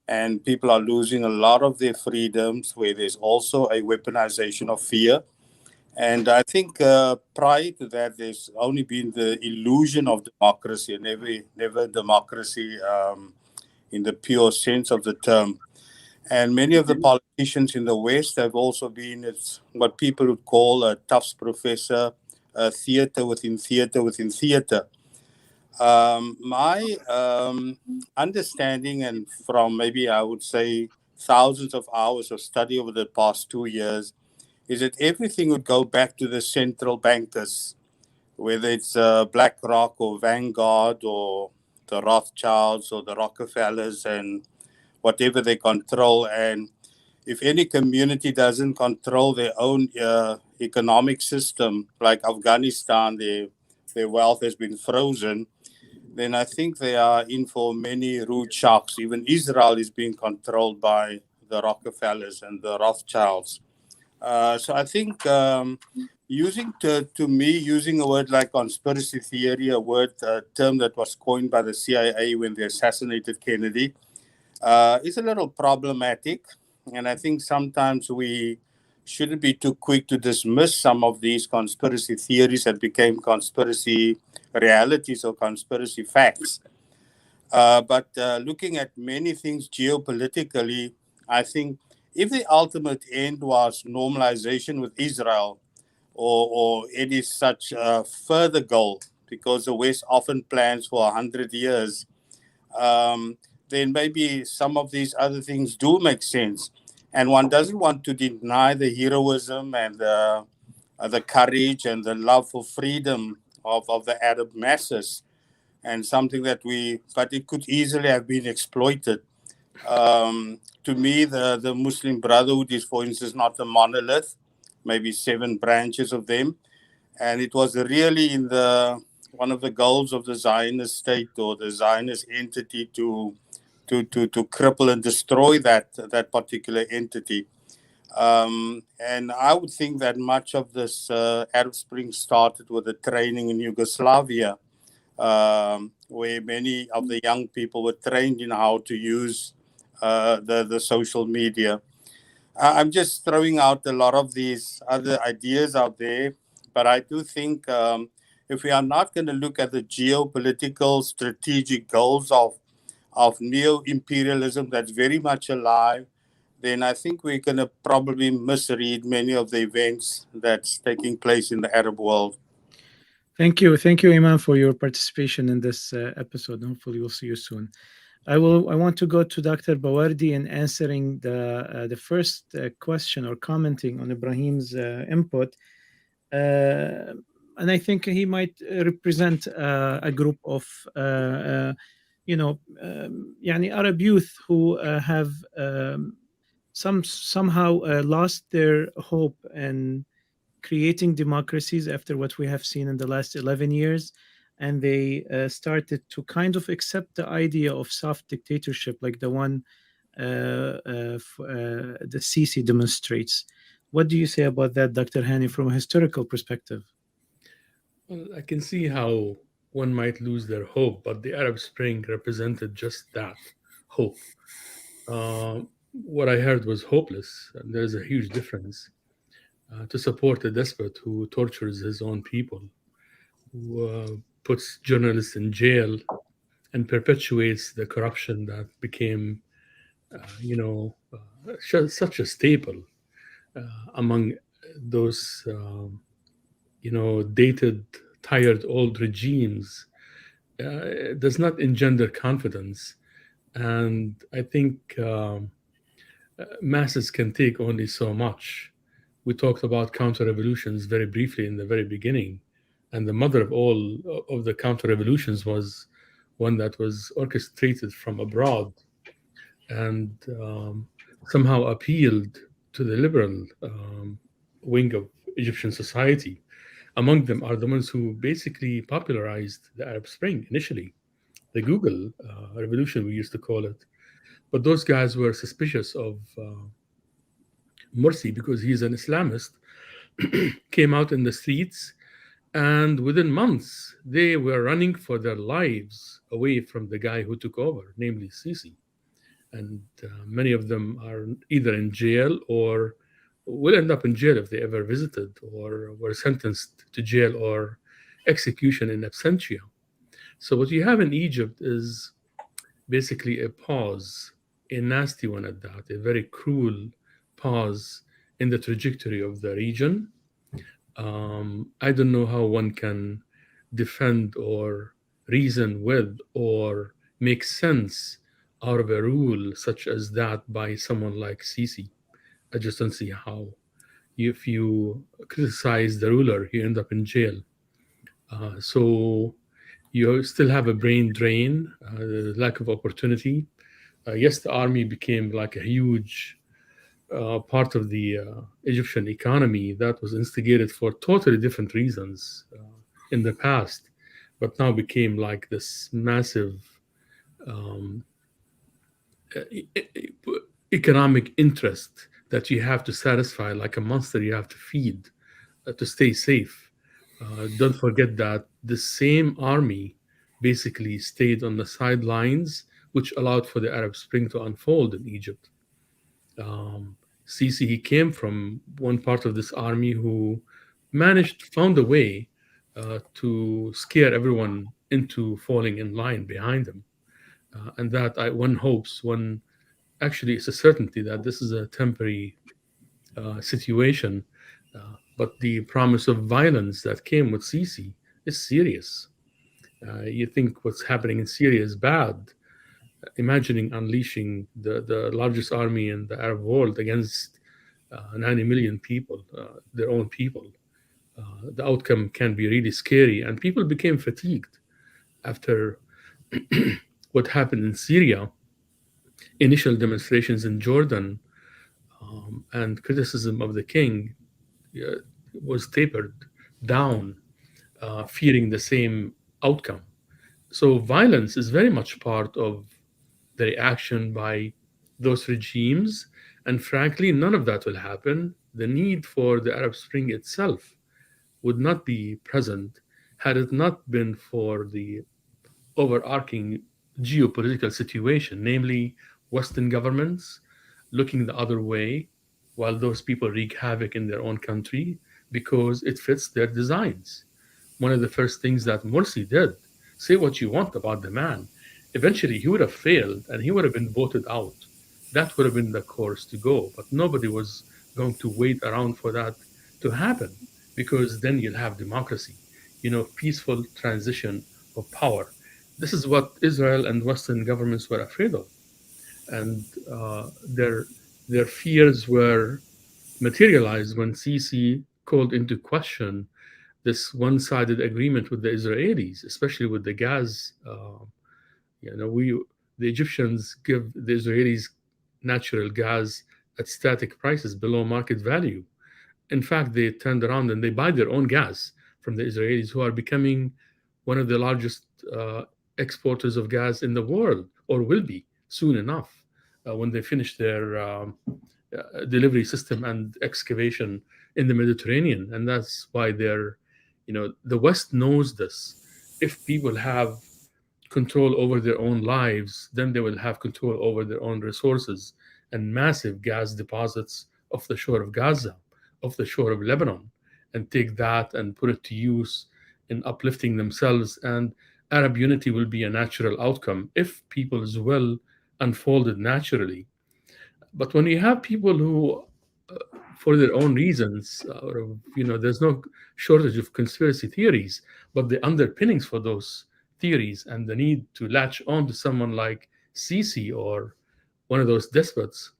And people are losing a lot of their freedoms, where there's also a weaponization of fear. And I think prior to that, there's only been the illusion of democracy, and never democracy in the pure sense of the term. And many of the politicians in the West have also been what people would call a Tufts professor, theater within theater within theater. My understanding, and from maybe I would say thousands of hours of study over the past 2 years, is that everything would go back to the central bankers, whether it's BlackRock or Vanguard or the Rothschilds or the Rockefellers and whatever they control. And if any community doesn't control their own economic system, like Afghanistan, their wealth has been frozen, then I think they are in for many rude shocks. Even Israel is being controlled by the Rockefellers and the Rothschilds. So I think using a word like conspiracy theory, a term that was coined by the CIA when they assassinated Kennedy, is a little problematic. And I think sometimes we shouldn't be too quick to dismiss some of these conspiracy theories that became conspiracy realities or conspiracy facts. But looking at many things geopolitically, I think if the ultimate end was normalization with Israel, or it is such a further goal, because the West often plans for 100 years, then maybe some of these other things do make sense. And one doesn't want to deny the heroism and the courage and the love for freedom of the Arab masses, and something but it could easily have been exploited. To me, the Muslim Brotherhood is, for instance, not a monolith, maybe 7 branches of them. And it was really in one of the goals of the Zionist state or the Zionist entity to cripple and destroy that particular entity. And I would think that much of this Arab Spring started with the training in Yugoslavia, where many of the young people were trained in how to use the social media. I'm just throwing out a lot of these other ideas out there, but I do think if we are not going to look at the geopolitical strategic goals of neo-imperialism that's very much alive, then I think we're going to probably misread many of the events that's taking place in the Arab world. Thank you, Imam, for your participation in this episode. Hopefully, we'll see you soon. I want to go to Dr. Bawardi in answering the first question or commenting on Ibrahim's input. And I think he might represent a group of Arab youth who have somehow lost their hope in creating democracies after what we have seen in the last 11 years. And they started to kind of accept the idea of soft dictatorship like the one the Sisi demonstrates. What do you say about that, Dr. Hani, from a historical perspective? Well, I can see how one might lose their hope, but the Arab Spring represented just that, hope. What I heard was hopeless, and there's a huge difference. To support a despot who tortures his own people, who puts journalists in jail and perpetuates the corruption that became, such a staple among those, dated, tired old regimes does not engender confidence. And I think masses can take only so much. We talked about counter-revolutions very briefly in the very beginning. And the mother of all of the counter-revolutions was one that was orchestrated from abroad and somehow appealed to the liberal wing of Egyptian society. Among them are the ones who basically popularized the Arab Spring initially, the Google revolution, we used to call it. But those guys were suspicious of Morsi because he's an Islamist, came out in the streets, and within months, they were running for their lives away from the guy who took over, namely Sisi. And many of them are either in jail or will end up in jail if they ever visited or were sentenced to jail or execution in absentia. So what you have in Egypt is basically a pause, a nasty one at that, a very cruel pause in the trajectory of the region. I don't know how one can defend or reason with or make sense out of a rule such as that by someone like Sisi. I just don't see how. If you criticize the ruler, you end up in jail. So you still have a brain drain, lack of opportunity. Yes, the army became like a huge part of the Egyptian economy that was instigated for totally different reasons in the past, but now became like this massive economic interest that you have to satisfy, like a monster you have to feed to stay safe. Don't forget that the same army basically stayed on the sidelines, which allowed for the Arab Spring to unfold in Egypt. Sisi, he came from one part of this army who found a way to scare everyone into falling in line behind him. And that one hopes, actually it's a certainty that this is a temporary situation, but the promise of violence that came with Sisi is serious. You think what's happening in Syria is bad. Imagining unleashing the largest army in the Arab world against 90 million people, their own people. The outcome can be really scary, and people became fatigued after what happened in Syria. Initial demonstrations in Jordan and criticism of the king was tapered down, fearing the same outcome. So violence is very much part of the reaction by those regimes. And frankly, none of that will happen. The need for the Arab Spring itself would not be present had it not been for the overarching geopolitical situation, namely Western governments looking the other way while those people wreak havoc in their own country because it fits their designs. One of the first things that Morsi did, say what you want about the man, eventually he would have failed and he would have been voted out. That would have been the course to go, but nobody was going to wait around for that to happen because then you'll have democracy, peaceful transition of power. This is what Israel and Western governments were afraid of. And their fears were materialized when Sisi called into question this one-sided agreement with the Israelis, especially with the gas. The Egyptians give the Israelis natural gas at static prices below market value. In fact, they turned around and they buy their own gas from the Israelis, who are becoming one of the largest exporters of gas in the world, or will be soon enough when they finish their delivery system and excavation in the Mediterranean. And that's why the West knows this. If people have control over their own lives, then they will have control over their own resources and massive gas deposits off the shore of Gaza, off the shore of Lebanon, and take that and put it to use in uplifting themselves. And Arab unity will be a natural outcome if people's will unfolded naturally. But when you have people who, for their own reasons, there's no shortage of conspiracy theories, but the underpinnings for those theories and the need to latch on to someone like Sisi or one of those despots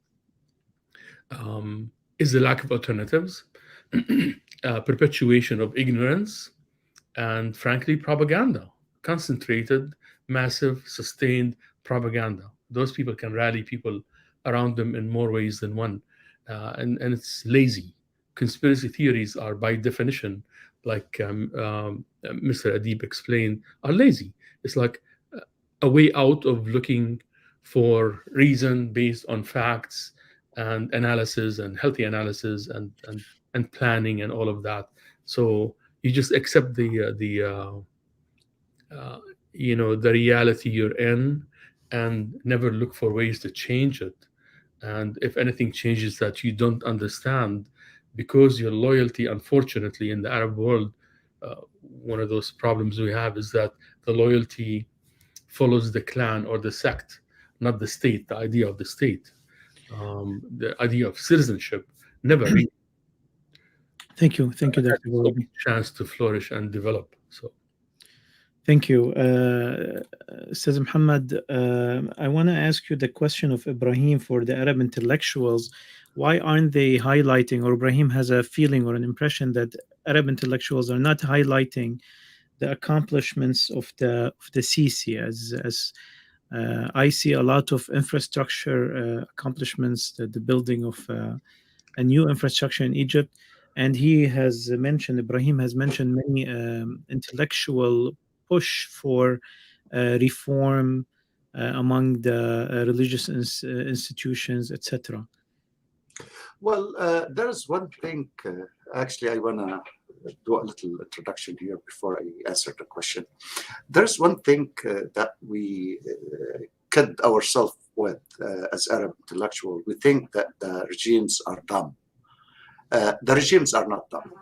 is the lack of alternatives, perpetuation of ignorance, and frankly, propaganda, concentrated, massive, sustained propaganda. Those people can rally people around them in more ways than one. And it's lazy. Conspiracy theories are, by definition, like Mr. Adib explained, are lazy. It's like a way out of looking for reason based on facts and analysis and healthy analysis and planning and all of that. So you just accept the reality you're in and never look for ways to change it. And if anything changes that you don't understand, because your loyalty, unfortunately, in the Arab world, one of those problems we have is that the loyalty follows the clan or the sect, not the state, the idea of the state. The idea of citizenship never really Thank you, Dr. Bawardi. chance to flourish and develop. So, thank you, Ustaz Muhammad. I want to ask you the question of Ibrahim for the Arab intellectuals. Why aren't they highlighting, or Ibrahim has a feeling or an impression that Arab intellectuals are not highlighting the accomplishments of the Sisi, as I see a lot of infrastructure accomplishments, the building of a new infrastructure in Egypt, and Ibrahim has mentioned many intellectual push for reform among the religious institutions, etc. Well, there's one thing, actually, I want to do a little introduction here before I answer the question. There's one thing that we kid ourselves with as Arab intellectuals. We think that the regimes are dumb. The regimes are not dumb.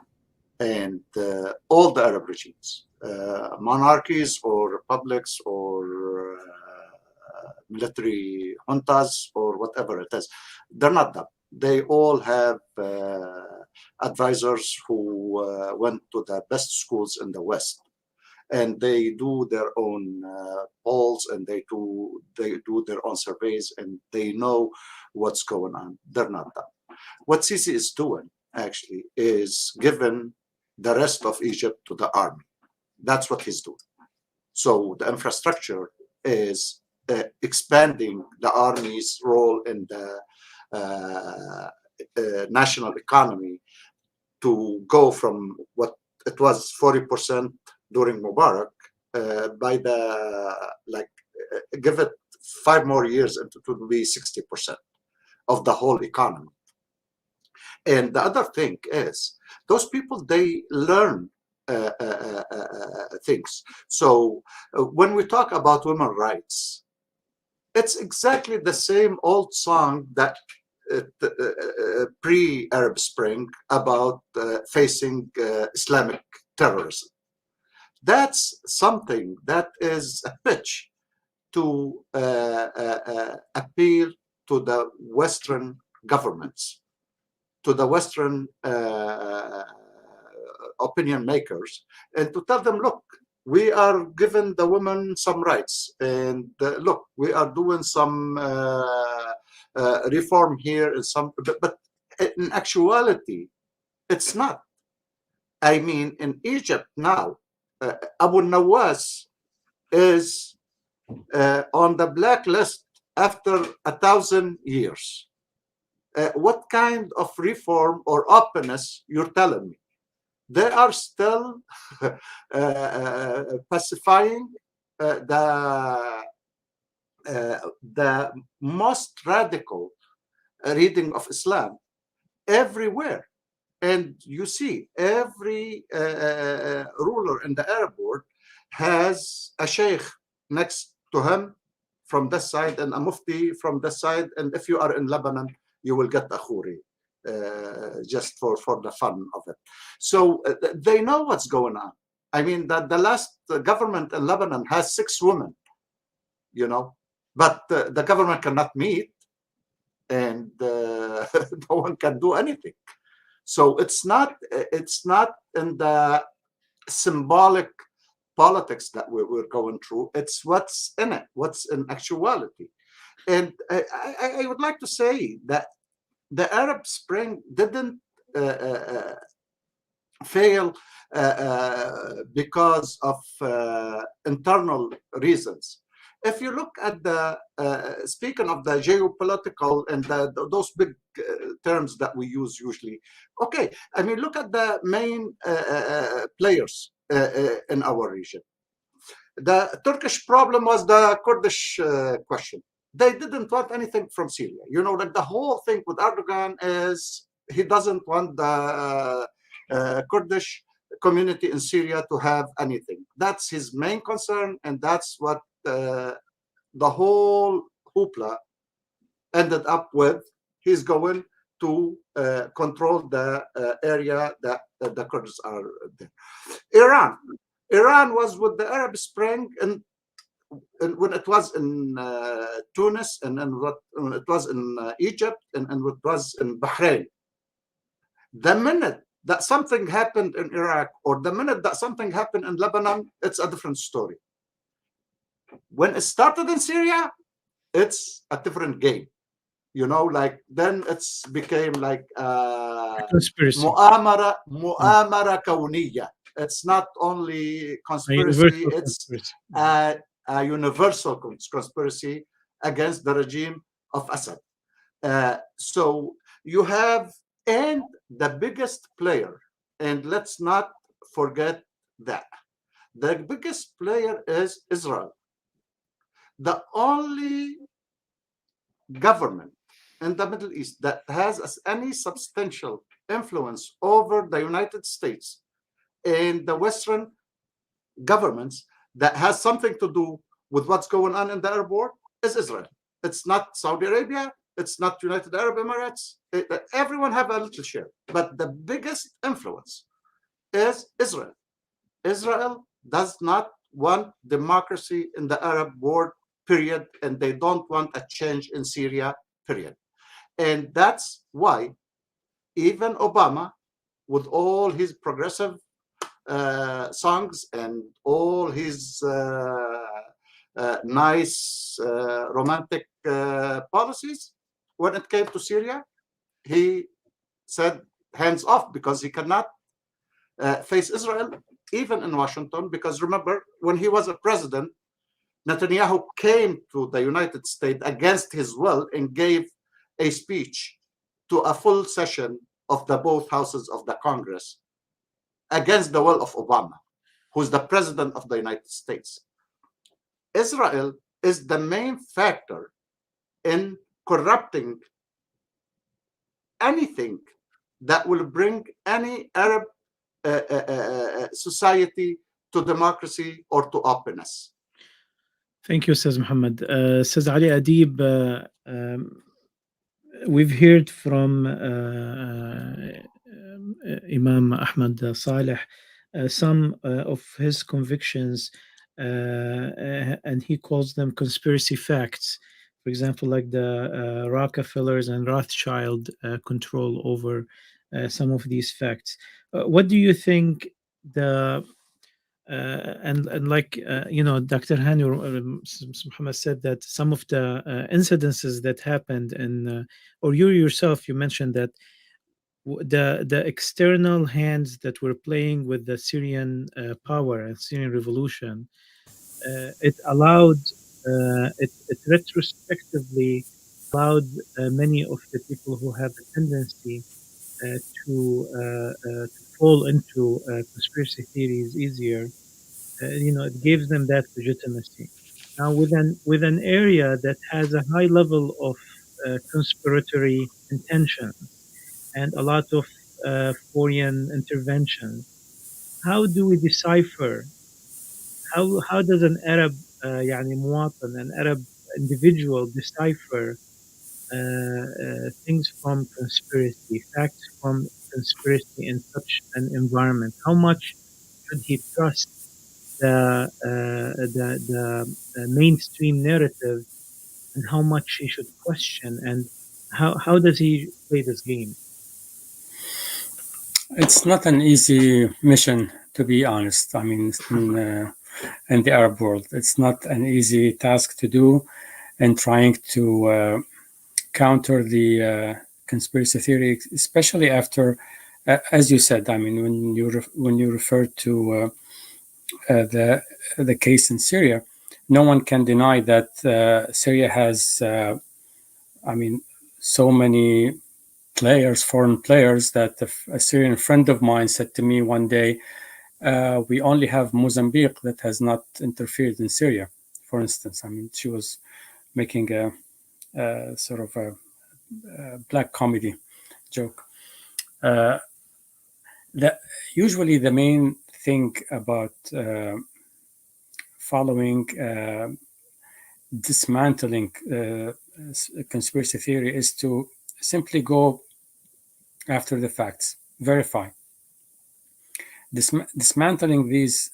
And all the Arab regimes, monarchies or republics or military juntas or whatever it is, they're not dumb. They all have advisors who went to the best schools in the West, and they do their own polls, and they do their own surveys, and they know what's going on. They're not dumb. What Sisi is doing actually is giving the rest of Egypt to the army. That's what he's doing. So the infrastructure is expanding the army's role in the national economy to go from what it was 40% during Mubarak by give it 5 more years and it would be 60% of the whole economy. And the other thing is those people, they learn things. So when we talk about women's rights, it's exactly the same old song that pre-Arab Spring about facing Islamic terrorism. That's something that is a pitch to appeal to the Western governments, to the Western opinion makers, and to tell them, look, we are giving the women some rights, and look, we are doing some reform here, and but in actuality, it's not. I mean, in Egypt now, Abu Nawas is on the blacklist after 1,000 years. What kind of reform or openness you're telling me? They are still pacifying the most radical reading of Islam everywhere. And you see, every ruler in the Arab world has a sheikh next to him from this side and a mufti from this side. And if you are in Lebanon, you will get a khuri. Just for the fun of it. So they know what's going on. I mean, that the last government in Lebanon has 6 women, but the government cannot meet, and no one can do anything. So it's not in the symbolic politics that we're going through. It's what's in it, what's in actuality. And I would like to say that the Arab Spring didn't fail because of internal reasons. If you look at the, speaking of the geopolitical and those big terms that we use usually, okay, I mean, look at the main players in our region. The Turkish problem was the Kurdish question. They didn't want anything from Syria. You know, like the whole thing with Erdogan is he doesn't want the Kurdish community in Syria to have anything. That's his main concern, and that's what the whole hoopla ended up with. He's going to control the area that the Kurds are there. Iran was with the Arab Spring, and when it was in Tunis, and when it was in Egypt, and it was in Bahrain. The minute that something happened in Iraq, or the minute that something happened in Lebanon, it's a different story. When it started in Syria, it's a different game. You know, like then it's became like conspiracy. mu'amara kawniya. It's not only conspiracy, it's a universal conspiracy against the regime of Assad. So you have, and the biggest player, and let's not forget that, the biggest player is Israel. The only government in the Middle East that has any substantial influence over the United States and the Western governments that has something to do with what's going on in the Arab world is Israel. It's not Saudi Arabia. It's not United Arab Emirates. Everyone have a little share. But the biggest influence is Israel. Israel does not want democracy in the Arab world, period. And they don't want a change in Syria, period. And that's why even Obama, with all his progressive songs and all his nice romantic policies, when it came to Syria, he said hands off, because he cannot face Israel, even in Washington. Because remember, when he was a president, Netanyahu came to the United States against his will and gave a speech to a full session of the both houses of the Congress against the will of Obama, who's the president of the United States. Israel is the main factor in corrupting anything that will bring any Arab society to democracy or to openness. Thank you, Ustaz Muhammad. Ustaz Ali Adib, we've heard from Imam Ahmad Saleh some of his convictions, and he calls them conspiracy facts. For example, like the Rockefellers and Rothschild control over some of these facts. What do you think the and like you know, Dr. Hani Muhammad said that some of the incidences that happened, and or you yourself, you mentioned that the external hands that were playing with the Syrian power and Syrian revolution, it allowed it retrospectively allowed many of the people who have a tendency to fall into conspiracy theories easier. You know, it gives them that legitimacy. Now, with an area that has a high level of conspiratory intention and a lot of foreign intervention, how do we decipher? How does an Arab, يعني مواطن, an Arab individual, decipher things from conspiracy, facts from conspiracy in such an environment? How much should he trust the mainstream narrative, and how much he should question, and how does he play this game? It's not an easy mission, to be honest. I mean, in the Arab world. It's not an easy task to do, and trying to counter the conspiracy theory, especially after, as you said, I mean, when you refer to the case in Syria, no one can deny that Syria has, I mean, so many players, foreign players, that a Syrian friend of mine said to me one day, we only have Mozambique that has not interfered in Syria, for instance. I mean, she was making a sort of a black comedy joke. Usually the main thing about following dismantling conspiracy theory is to simply go after the facts, verify. Dismantling these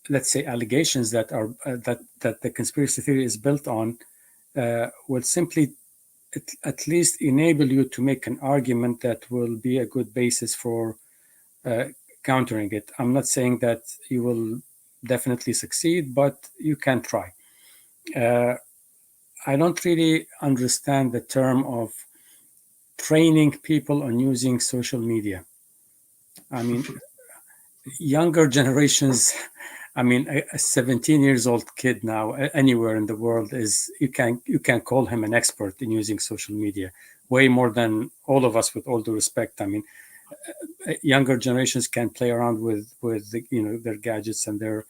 let's say allegations that are that the conspiracy theory is built on will simply at least enable you to make an argument that will be a good basis for countering it. I'm not saying that you will definitely succeed, but you can try. I don't really understand the term of training people on using social media. I mean, younger generations, I mean, a 17 years old kid now anywhere in the world is, you can call him an expert in using social media, way more than all of us, with all due respect. I mean, younger generations can play around with their gadgets and their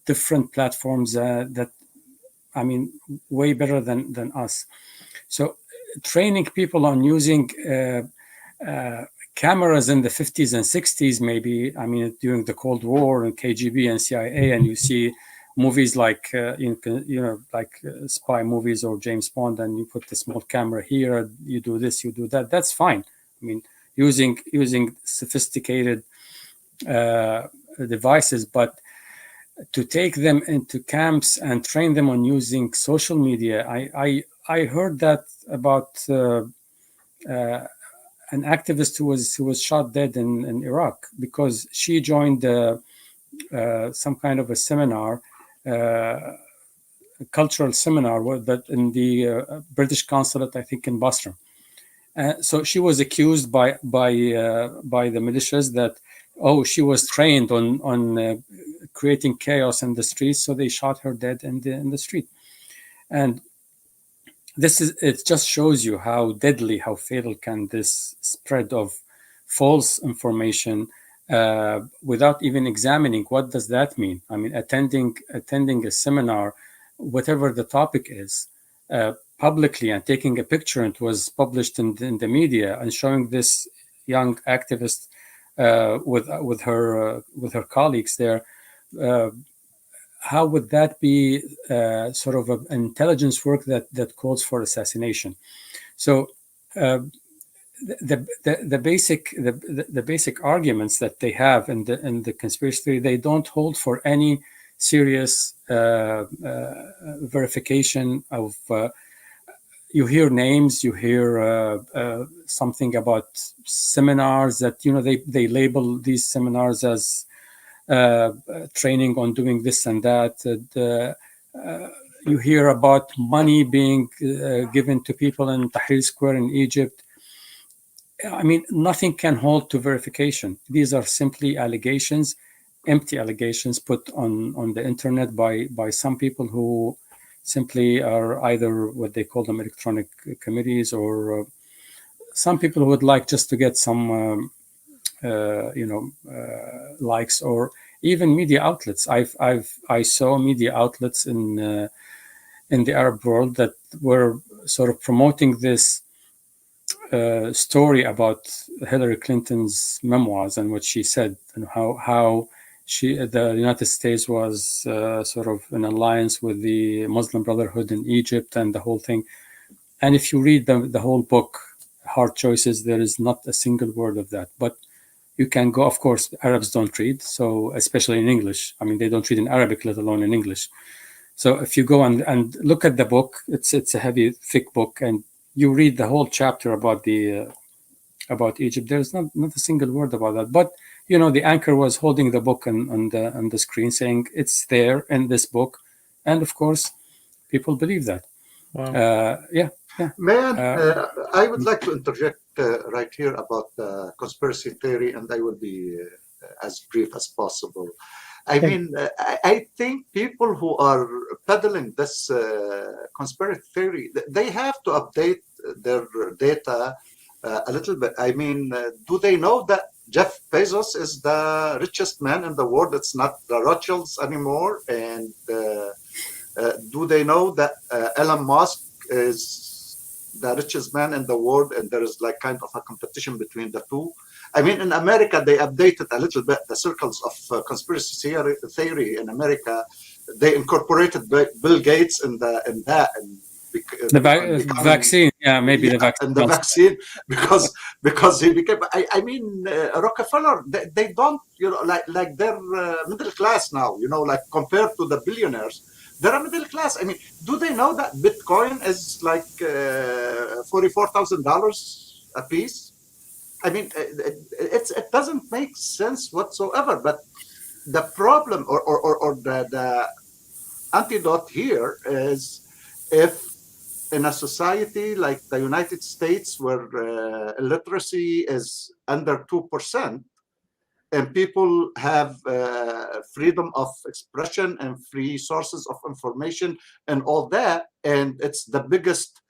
different platforms that, I mean, way better than us. So training people on using cameras in the 50s and 60s, maybe, I mean, during the Cold War and KGB and CIA, and you see movies like, like spy movies or James Bond, and you put the small camera here, you do this, you do that, that's fine. I mean, using sophisticated devices, but to take them into camps and train them on using social media, I heard that about an activist who was shot dead in Iraq because she joined some kind of a seminar, a cultural seminar, that in the British consulate, I think, in Basra. So she was accused by the militias that, oh, she was trained on creating chaos in the streets, so they shot her dead in the street. And it just shows you how deadly, how fatal can this spread of false information without even examining what does that mean. I mean, attending a seminar, whatever the topic is, publicly, and taking a picture, and it was published in the media, and showing this young activist with her colleagues there. How would that be sort of an intelligence work that calls for assassination? So the basic arguments that they have in the conspiracy theory, they don't hold for any serious verification of. You hear names, you hear something about seminars that they label these seminars as training on doing this and that. You hear about money being given to people in Tahrir Square in Egypt. I mean, nothing can hold to verification. These are simply allegations, empty allegations put on the internet by some people who simply are either what they call them electronic committees, or some people who would like just to get some likes, or even media outlets. I saw media outlets in the Arab world that were sort of promoting this story about Hillary Clinton's memoirs and what she said, and how the United States was sort of in alliance with the Muslim Brotherhood in Egypt and the whole thing. And if you read the whole book, Hard Choices, there is not a single word of that. But you can go, of course, Arabs don't read, so especially in English. I mean, they don't read in Arabic, let alone in English. So if you go and look at the book, it's a heavy, thick book, and you read the whole chapter about Egypt. There's not a single word about that. But the anchor was holding the book on the screen, saying it's there in this book, and of course, people believe that. Wow. Man, I would like to interject right here about conspiracy theory, and I will be as brief as possible. I think people who are peddling this conspiracy theory, they have to update their data a little bit. I mean, do they know that Jeff Bezos is the richest man in the world? It's not the Rothschilds anymore. And do they know that Elon Musk is the richest man in the world, and there is like kind of a competition between the two? I mean, in America, they updated a little bit the circles of conspiracy theory in America. They incorporated Bill Gates in that. And vaccine, maybe the vaccine. And the vaccine, because he became. I mean, Rockefeller, they don't, like they're middle class now. Like compared to the billionaires, they're a middle class. I mean, do they know that Bitcoin is like $44,000 a piece? I mean, it doesn't make sense whatsoever. But the problem or the antidote here is, if in a society like the United States, where illiteracy is under 2%, and people have freedom of expression and free sources of information and all that, and it's the biggest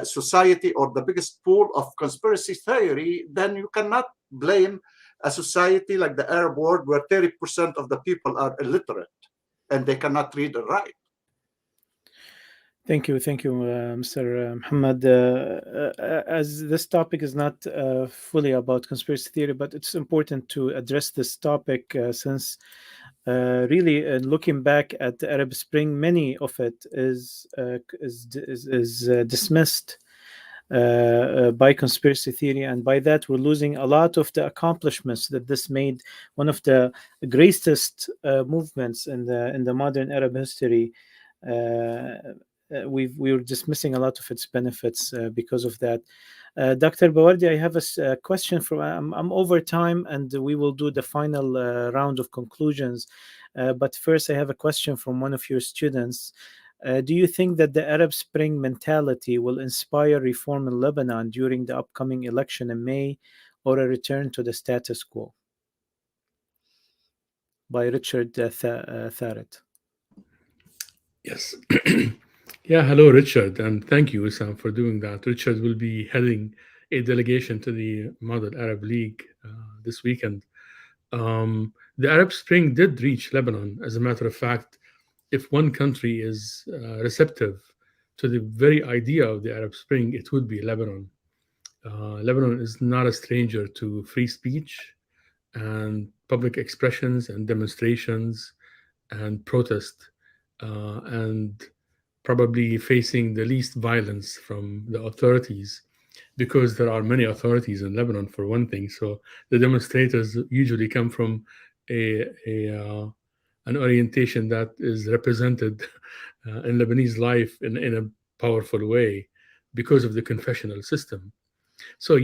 society or the biggest pool of conspiracy theory, then you cannot blame a society like the Arab world, where 30% of the people are illiterate and they cannot read and write. Thank you, Mr. Muhammad. As this topic is not fully about conspiracy theory, but it's important to address this topic since really, looking back at the Arab Spring, many of it is dismissed by conspiracy theory, and by that we're losing a lot of the accomplishments that this made one of the greatest movements in the modern Arab history. We're dismissing a lot of its benefits because of that. Dr. Bawardi, I have a question I'm over time, and we will do the final round of conclusions. But first, I have a question from one of your students. Do you think that the Arab Spring mentality will inspire reform in Lebanon during the upcoming election in May, or a return to the status quo? By Richard Tharet. Yes. Yeah, hello, Richard, and thank you, Sam, for doing that. Richard will be heading a delegation to the Model Arab League this weekend. The Arab Spring did reach Lebanon. As a matter of fact, if one country is receptive to the very idea of the Arab Spring, it would be Lebanon. Lebanon is not a stranger to free speech and public expressions and demonstrations and protest, and probably facing the least violence from the authorities, because there are many authorities in Lebanon, for one thing. So the demonstrators usually come from an orientation that is represented in Lebanese life in a powerful way because of the confessional system. So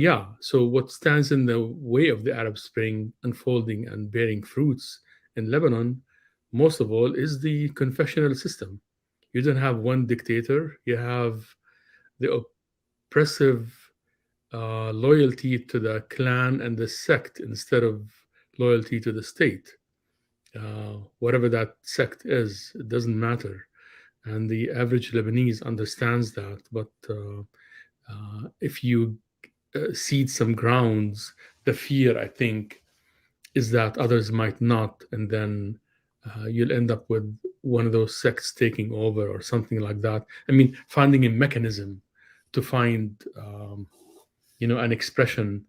what stands in the way of the Arab Spring unfolding and bearing fruits in Lebanon, most of all, is the confessional system. You don't have one dictator. You have the oppressive loyalty to the clan and the sect instead of loyalty to the state. Whatever that sect is, it doesn't matter. And the average Lebanese understands that. But if you cede some grounds, the fear, I think, is that others might not, and then you'll end up with one of those sects taking over or something like that. I mean, finding a mechanism to find, an expression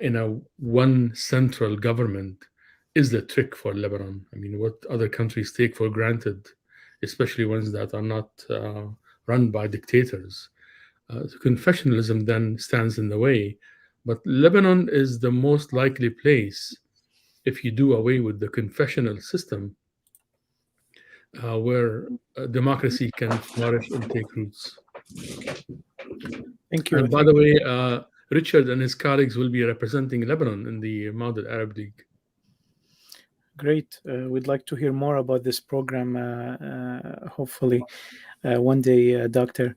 in a one central government is the trick for Lebanon. I mean, what other countries take for granted, especially ones that are not run by dictators. Confessionalism then stands in the way. But Lebanon is the most likely place, if you do away with the confessional system, where democracy can flourish and take roots. Thank you. And by the way, Richard and his colleagues will be representing Lebanon in the Model Arab League. Great. We'd like to hear more about this program, hopefully, one day, Doctor.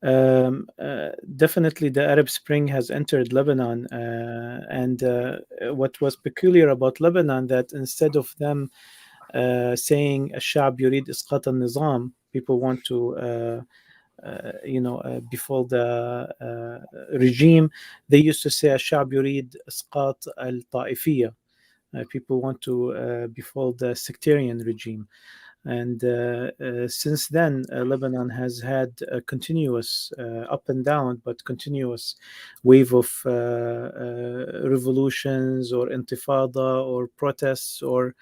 Definitely, the Arab Spring has entered Lebanon, and what was peculiar about Lebanon that instead of them saying الشعب يريد إسقاط النظام, people want to befall the regime, they used to say الشعب يريد إسقاط الطائفية. People want to befall the sectarian regime. And since then, Lebanon has had a continuous, up and down, but continuous wave of revolutions or intifada or protests or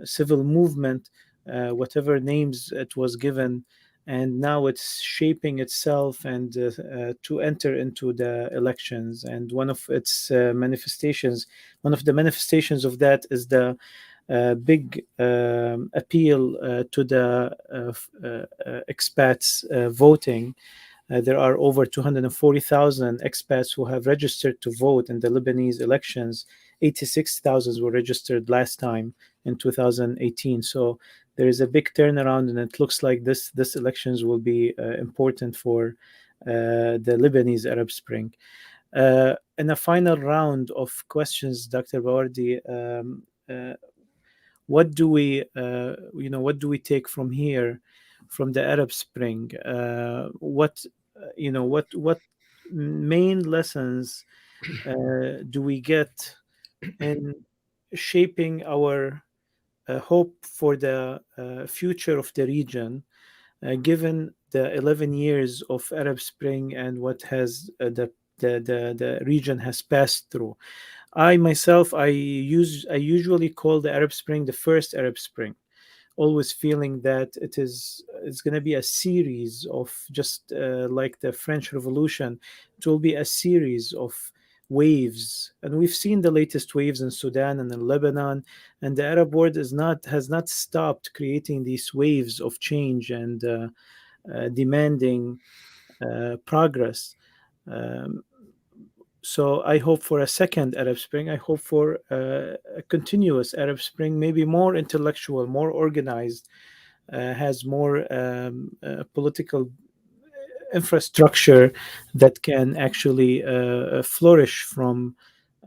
civil movement, whatever names it was given. And now it's shaping itself and to enter into the elections. And one of its manifestations, one of the manifestations of that is the big appeal to the expats voting. There are over 240,000 expats who have registered to vote in the Lebanese elections. 86,000 were registered last time in 2018. So there is a big turnaround, and it looks like this elections will be important for the Lebanese Arab Spring. In a final round of questions, Dr. Bawardi, what do we take from here, from the Arab Spring? What main lessons do we get in shaping our hope for the future of the region, given the 11 years of Arab Spring and what has the region has passed through? I myself, I usually call the Arab Spring the first Arab Spring, always feeling that it's going to be a series of just like the French Revolution. It will be a series of waves, and we've seen the latest waves in Sudan and in Lebanon, and the Arab world has not stopped creating these waves of change and demanding progress. So I hope for a second Arab Spring. I hope for a continuous Arab Spring, maybe more intellectual, more organized, has more political infrastructure that can actually flourish from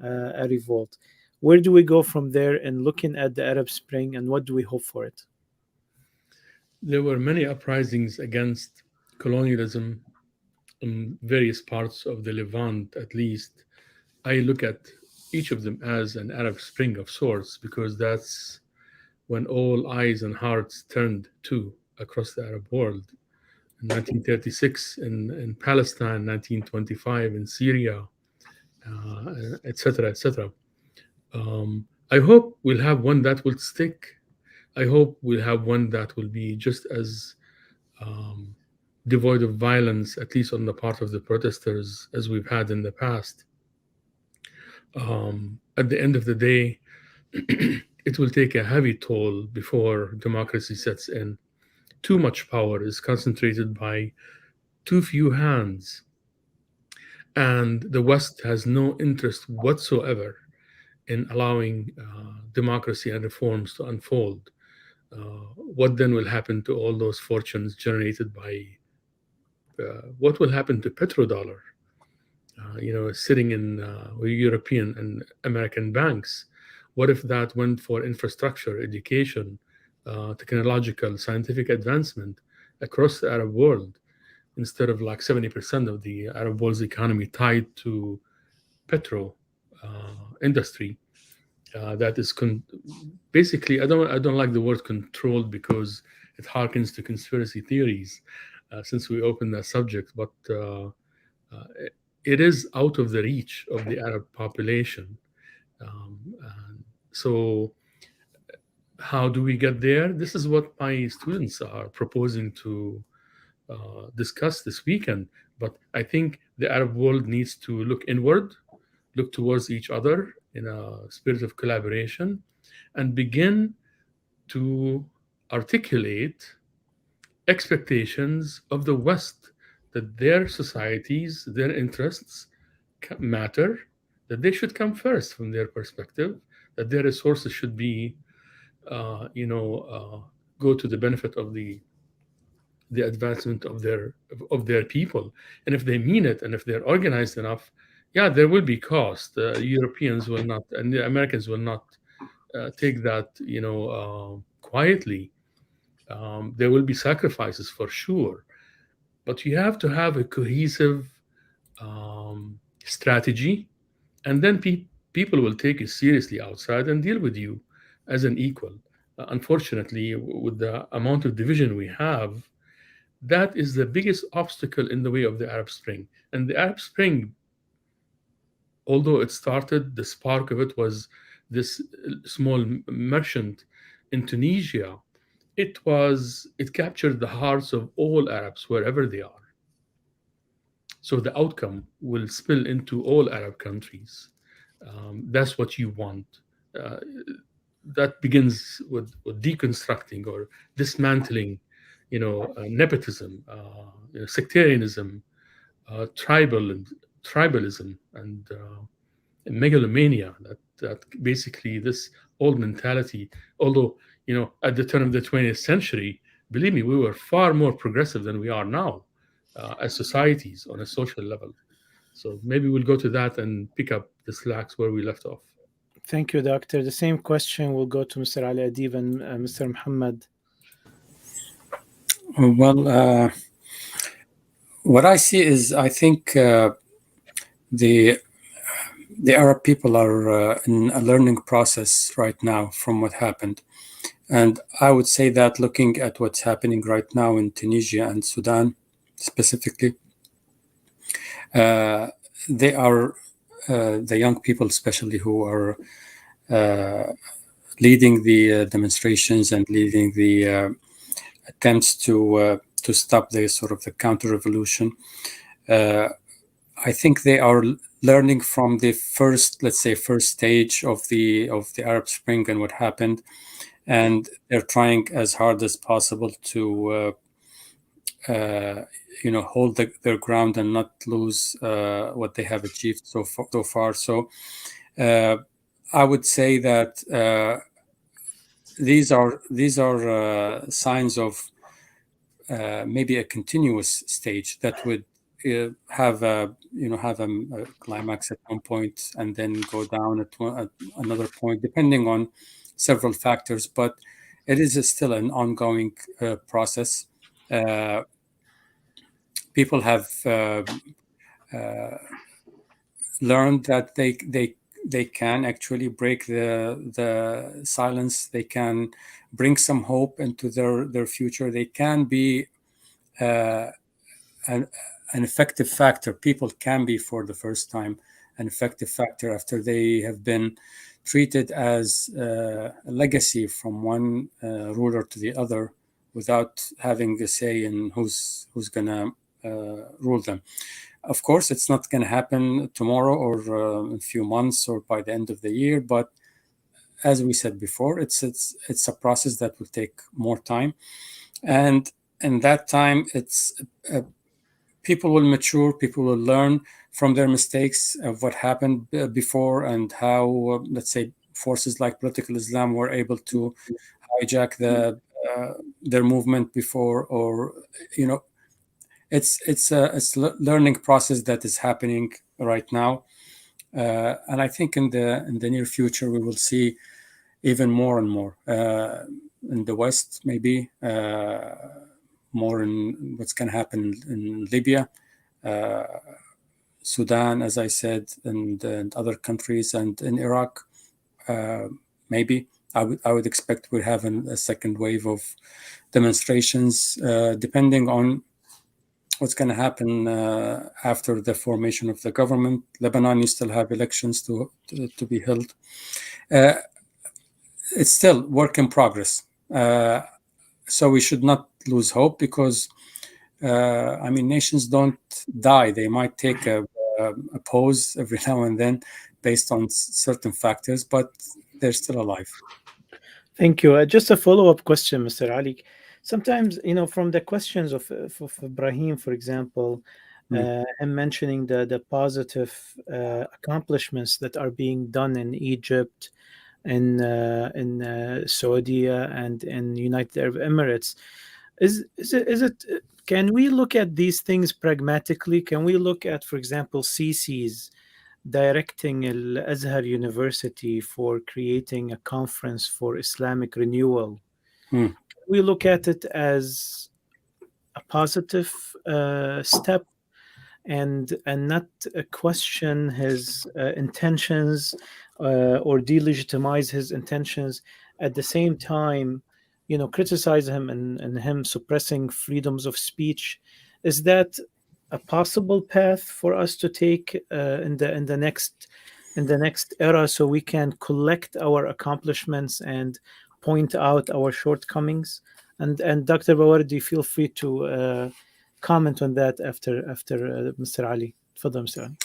a revolt. Where do we go from there in looking at the Arab Spring, and what do we hope for it? There were many uprisings against colonialism in various parts of the Levant, at least. I look at each of them as an Arab Spring of sorts, because that's when all eyes and hearts turned to across the Arab world. In 1936 in Palestine, 1925 in Syria, etc., etc. I hope we'll have one that will stick. I hope we'll have one that will be just as devoid of violence, at least on the part of the protesters, as we've had in the past. At the end of the day, it will take a heavy toll before democracy sets in. Too much power is concentrated by too few hands, and the West has no interest whatsoever in allowing democracy and reforms to unfold. What then will happen to all those fortunes generated by what will happen to petrodollar? Sitting in European and American banks. What if that went for infrastructure, education, technological, scientific advancement across the Arab world, instead of like 70% of the Arab world's economy tied to petro industry? That is basically, I don't like the word controlled because it harkens to conspiracy theories. Since we opened that subject, but it is out of the reach of the Arab population. So how do we get there? This is what my students are proposing to discuss this weekend. But I think the Arab world needs to look inward, look towards each other in a spirit of collaboration, and begin to articulate expectations of the West that their societies, their interests matter, that they should come first from their perspective, that their resources should be, go to the benefit of the advancement of their people. And if they mean it, and if they're organized enough, yeah, there will be cost. Europeans will not, and the Americans will not take that, quietly. There will be sacrifices for sure, but you have to have a cohesive strategy, and then people will take you seriously outside and deal with you as an equal. Unfortunately, with the amount of division we have, that is the biggest obstacle in the way of the Arab Spring. And the Arab Spring, although it started, the spark of it was this small merchant in Tunisia. It captured the hearts of all Arabs wherever they are. So the outcome will spill into all Arab countries. That's what you want. That begins with deconstructing or dismantling, nepotism, sectarianism, tribalism, and megalomania. That basically this old mentality. Although at the turn of the 20th century, believe me, we were far more progressive than we are now as societies on a social level. So maybe we'll go to that and pick up the slacks where we left off. Thank you, Doctor. The same question will go to Mr. Ali Adib and Mr. Muhammad. Well, what I see is, I think the Arab people are in a learning process right now from what happened. And I would say that looking at what's happening right now in Tunisia and Sudan specifically, they are the young people especially who are leading the demonstrations and leading the attempts to stop the sort of the counter-revolution. I think they are learning from the first stage of the Arab Spring and what happened, and they're trying as hard as possible to hold their ground and not lose what they have achieved so far. So I would say that these are signs of maybe a continuous stage that would have a climax at one point and then go down at another point, depending on several factors. But it is still an ongoing process. People have learned that they can actually break the silence. They can bring some hope into their future. They can be an effective factor. People can be, for the first time, an effective factor after they have been treated as a legacy from one ruler to the other without having a say in who's going to rule them. Of course, it's not going to happen tomorrow or in a few months or by the end of the year. But as we said before, it's a process that will take more time, and in that time, people will mature. People will learn from their mistakes of what happened before and how, let's say, forces like political Islam were able to hijack their movement before, or it's a learning process that is happening right now, and I think in the near future we will see even more and more in the West, maybe more in what's going to happen in Libya, Sudan, as I said, and other countries, and in Iraq. Maybe I would expect we'll have a second wave of demonstrations, depending on what's going to happen after the formation of the government. Lebanon, you still have elections to be held. It's still work in progress. So we should not lose hope, because nations don't die. They might take a pause every now and then based on certain factors, but they're still alive. Thank you. Just a follow-up question, Mr. Ali. sometimes, from the questions of Ibrahim, for example, him mentioning the positive accomplishments that are being done in Egypt, in Saudi, and in United Arab Emirates. Is it? Can we look at these things pragmatically? Can we look at, for example, Sisi's directing Al-Azhar University for creating a conference for Islamic renewal? Can we look at it as a positive step and not question his intentions or delegitimize his intentions, at the same time, criticize him and him suppressing freedoms of speech? Is that a possible path for us to take in the next era, so we can collect our accomplishments and point out our shortcomings? And Dr. Bawardi, feel free to comment on that after Mr. Ali. Tfadal, Mr. Ali.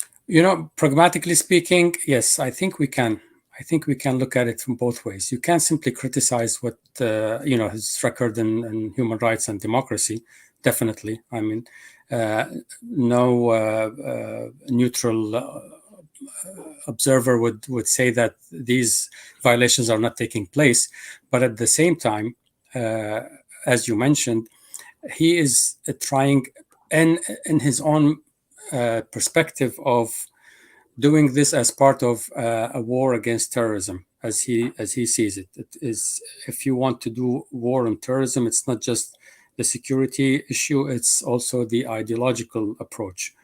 Pragmatically speaking, yes, I think we can. I think we can look at it from both ways. You can't simply criticize what his record in human rights and democracy. Definitely, I mean, no neutral observer would say that these violations are not taking place. But at the same time, as you mentioned, he is trying, in his own perspective, of doing this as part of a war against terrorism, as he sees it. It is, if you want to do war on terrorism, it's not just the security issue, it's also the ideological approach.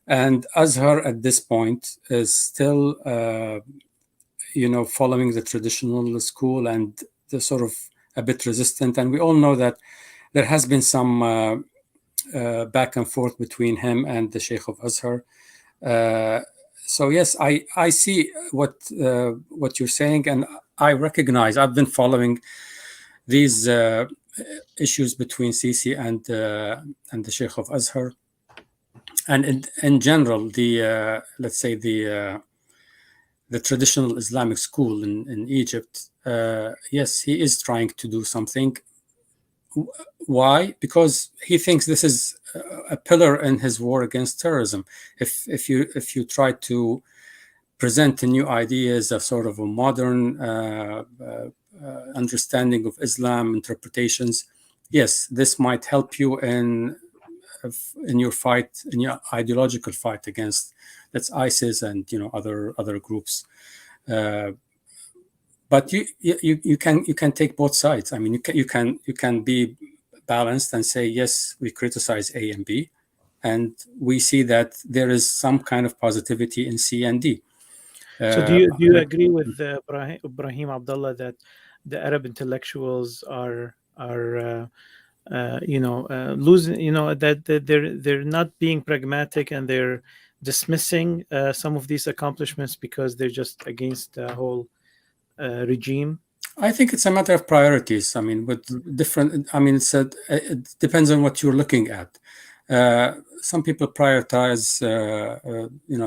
And Azhar at this point is still, following the traditional school and the sort of a bit resistant. And we all know that there has been some back and forth between him and the Sheikh of Azhar. So yes, I see what you're saying, and I recognize. I've been following these issues between Sisi and the Sheikh of Azhar, and in general, let's say the traditional Islamic school in Egypt. Yes, he is trying to do something. Why? Because he thinks this is a pillar in his war against terrorism. If you try to present new ideas, a sort of a modern understanding of Islam, interpretations, yes, this might help you in your fight, in your ideological fight against, that's ISIS and other groups. But you can take both sides. I mean, you can be balanced and say, yes, we criticize A and B, and we see that there is some kind of positivity in C and D. So do you agree with Ibrahim Abdullah that the Arab intellectuals are losing, that they're not being pragmatic, and they're dismissing some of these accomplishments because they're just against the whole regime? I think it's a matter of priorities. I mean, with different. I mean, it depends on what you're looking at. Some people prioritize,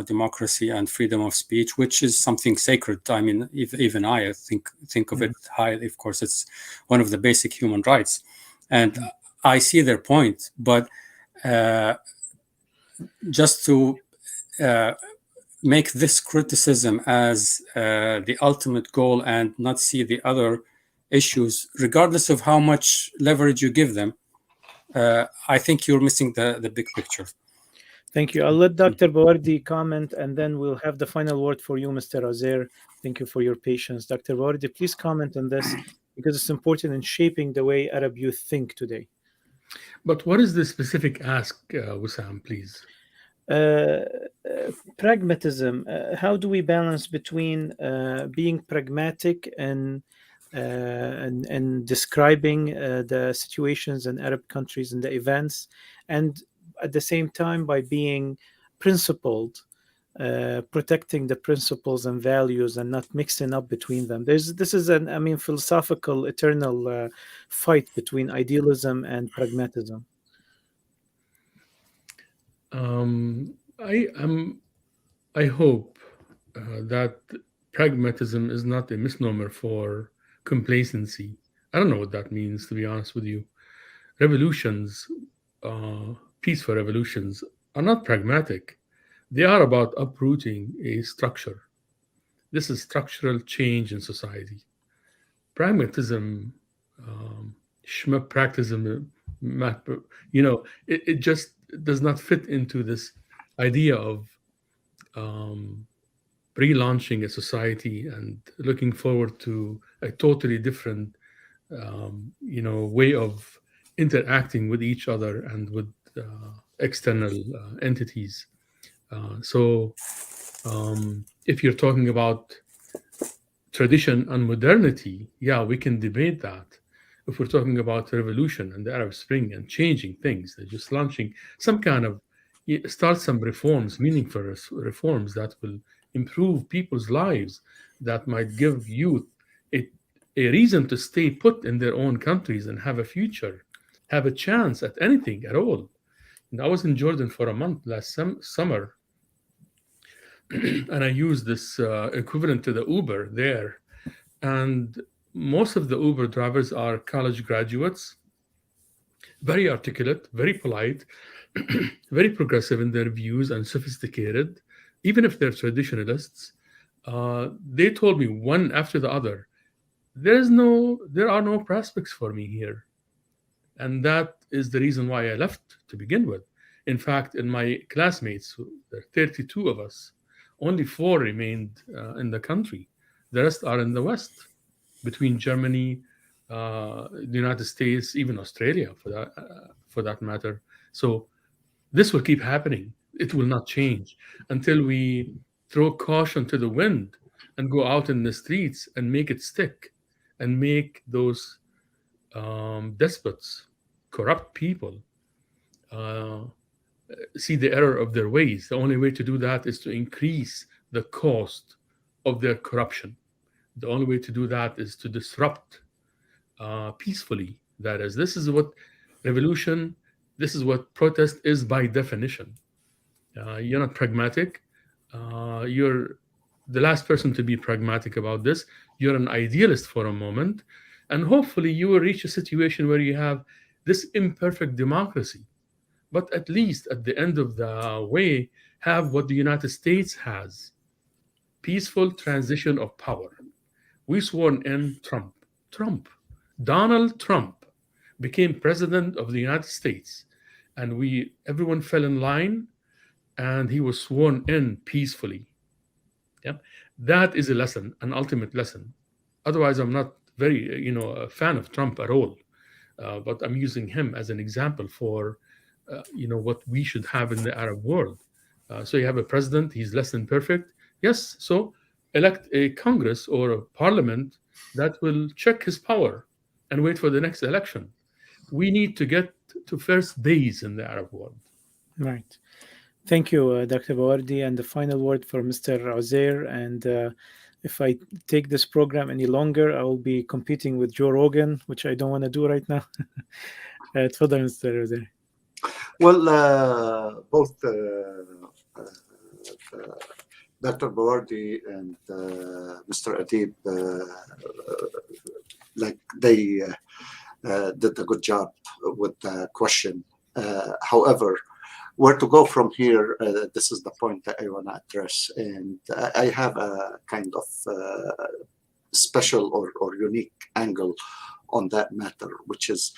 democracy and freedom of speech, which is something sacred. I mean, even I think of it high. Of course, it's one of the basic human rights, and I see their point. But just to make this criticism as the ultimate goal and not see the other issues, regardless of how much leverage you give them, I think you're missing the big picture. Thank you. I'll let Dr. Bawardi comment, and then we'll have the final word for you, Mr. Azer. Thank you for your patience. Dr. Bawardi, please comment on this, because it's important in shaping the way Arab youth think today. But what is the specific ask, Wissam, please? Pragmatism. How do we balance between being pragmatic and describing the situations in Arab countries and the events, and at the same time by being principled, protecting the principles and values and not mixing up between them? This is an philosophical eternal fight between idealism and pragmatism. I hope that pragmatism is not a misnomer for complacency. I don't know what that means, to be honest with you. revolutions, peaceful revolutions, are not pragmatic. They are about uprooting a structure. This is structural change in society. Pragmatism, practicism, it just does not fit into this idea of relaunching a society and looking forward to a totally different, way of interacting with each other and with external entities. So if you're talking about tradition and modernity, yeah, we can debate that. If we're talking about revolution and the Arab Spring and changing things, they're just launching some kind of, start some reforms, meaningful reforms that will improve people's lives, that might give youth a reason to stay put in their own countries and have a future, have a chance at anything at all. And I was in Jordan for a month last summer, and I used this equivalent to the Uber there. And most of the Uber drivers are college graduates, very articulate, very polite, very progressive in their views and sophisticated, even if they're traditionalists. They told me one after the other, there are no prospects for me here. And that is the reason why I left to begin with. In fact, in my classmates, there are 32 of us, only 4 remained in the country. The rest are in the West, between Germany, the United States, even Australia, for that matter. So this will keep happening. It will not change until we throw caution to the wind and go out in the streets and make it stick, and make those despots, corrupt people, see the error of their ways. The only way to do that is to increase the cost of their corruption. The only way to do that is to disrupt peacefully. That is, this is what revolution, this is what protest is by definition. You're not pragmatic. You're the last person to be pragmatic about this. You're an idealist for a moment, and hopefully you will reach a situation where you have this imperfect democracy, but at least at the end of the way, have what the United States has: peaceful transition of power. We sworn in Trump. Donald Trump became president of the United States, and everyone fell in line, and he was sworn in peacefully. Yeah, that is a lesson, an ultimate lesson. Otherwise, I'm not very, a fan of Trump at all. But I'm using him as an example for, what we should have in the Arab world. So you have a president, he's less than perfect. Yes, so elect a Congress or a parliament that will check his power and wait for the next election. We need to get to first base in the Arab world. Right. Thank you, Dr. Bawardi. And the final word for Mr. Uzair. And if I take this program any longer, I will be competing with Joe Rogan, which I don't want to do right now. تفضل Mr. Uzair. Well, both Dr. Bawardi and Mr. Adib, they did a good job with the question. However, where to go from here, this is the point that I want to address. And I have a kind of special or unique angle on that matter, which is,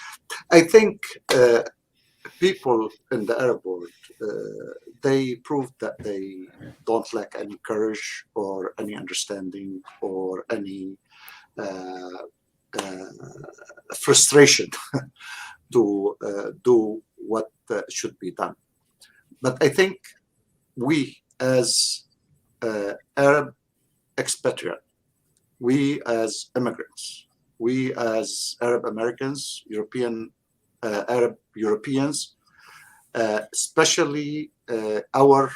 I think people in the Arab world, they proved that they don't lack any courage or any understanding or any frustration to do what should be done. But I think we as Arab expatriate, we as immigrants, we as Arab Americans, Arab Europeans, especially our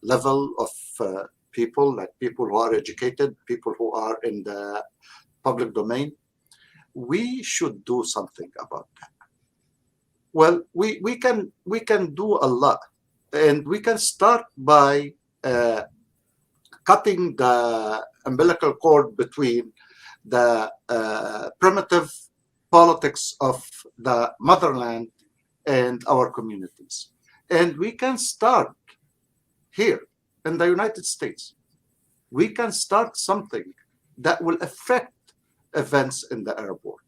level of people, like people who are educated, people who are in the public domain, we should do something about that. Well, we can do a lot, and we can start by cutting the umbilical cord between the primitive politics of the motherland and our communities. And we can start here in the United States. We can start something that will affect events in the Arab world.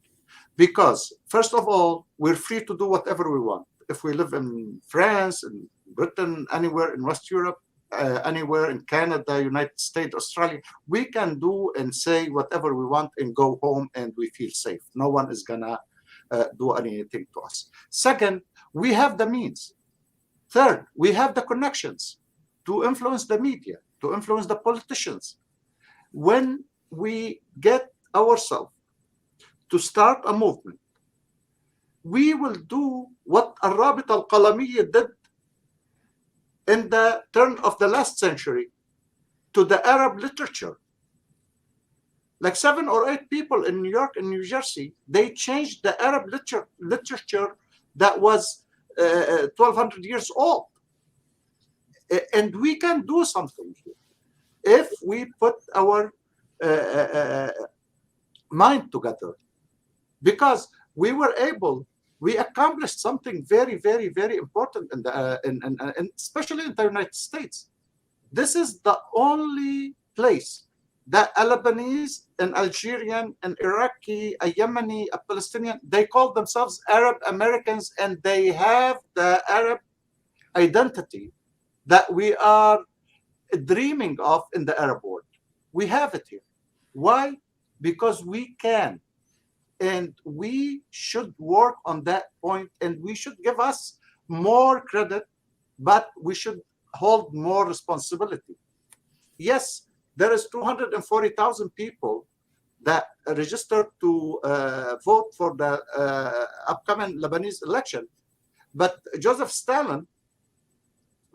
Because, first of all, we're free to do whatever we want. If we live in France, in Britain, anywhere in West Europe, anywhere in Canada, United States, Australia, we can do and say whatever we want and go home and we feel safe. No one is gonna do anything to us. Second, we have the means. Third, we have the connections to influence the media, to influence the politicians. When we get ourselves to start a movement, we will do what الرابطة القلمية did in the turn of the last century to the Arab literature. Like 7 or 8 people in New York and New Jersey, they changed the Arab literature that was 1,200 years old. And we can do something here if we put our mind together. Because we accomplished something very, very, very important in the, especially in the United States. This is the only place that a Lebanese, an Algerian, an Iraqi, a Yemeni, a Palestinian, they call themselves Arab Americans, and they have the Arab identity that we are dreaming of in the Arab world. We have it here. Why? Because we can. And we should work on that point, and we should give us more credit, but we should hold more responsibility. Yes, there is 240,000 people that registered to vote for the upcoming Lebanese election. But Joseph Stalin,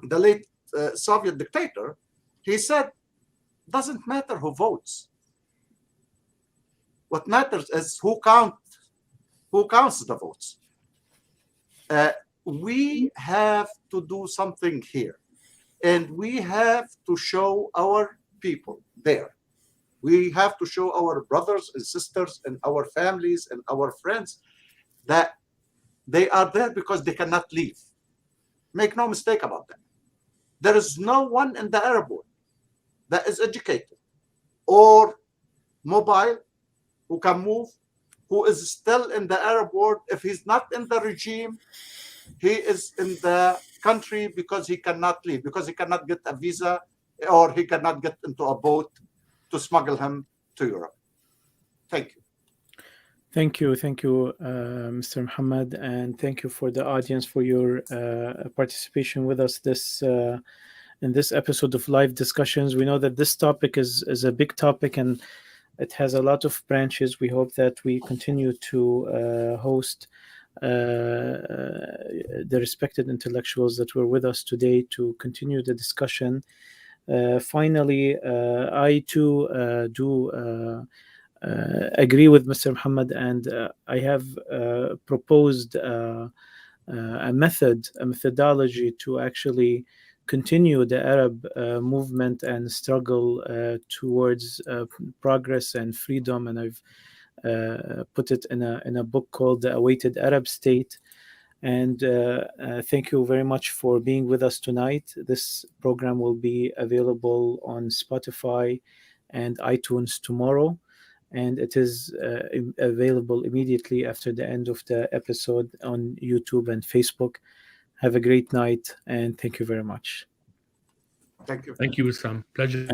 the late Soviet dictator, he said, doesn't matter who votes. What matters is who counts the votes. We have to do something here, and we have to show our people there. We have to show our brothers and sisters and our families and our friends that they are there because they cannot leave. Make no mistake about that. There is no one in the Arab world that is educated or mobile, who can move, who is still in the Arab world. If he's not in the regime, he is in the country because he cannot leave, because he cannot get a visa or he cannot get into a boat to smuggle him to Europe. Thank you. Thank you, Mr. Muhammad, and thank you for the audience for your participation with us in this episode of Live Discussions. We know that this topic is a big topic and it has a lot of branches. We hope that we continue to host the respected intellectuals that were with us today to continue the discussion. Finally, I too do agree with Mr. Muhammad, and I have proposed a methodology to actually continue the Arab movement and struggle towards progress and freedom. And I've put it in a book called The Awaited Arab State. And thank you very much for being with us tonight. This program will be available on Spotify and iTunes tomorrow, and it is available immediately after the end of the episode on YouTube and Facebook. Have a great night, and thank you very much. Thank you. Thank you, Wissam. Pleasure.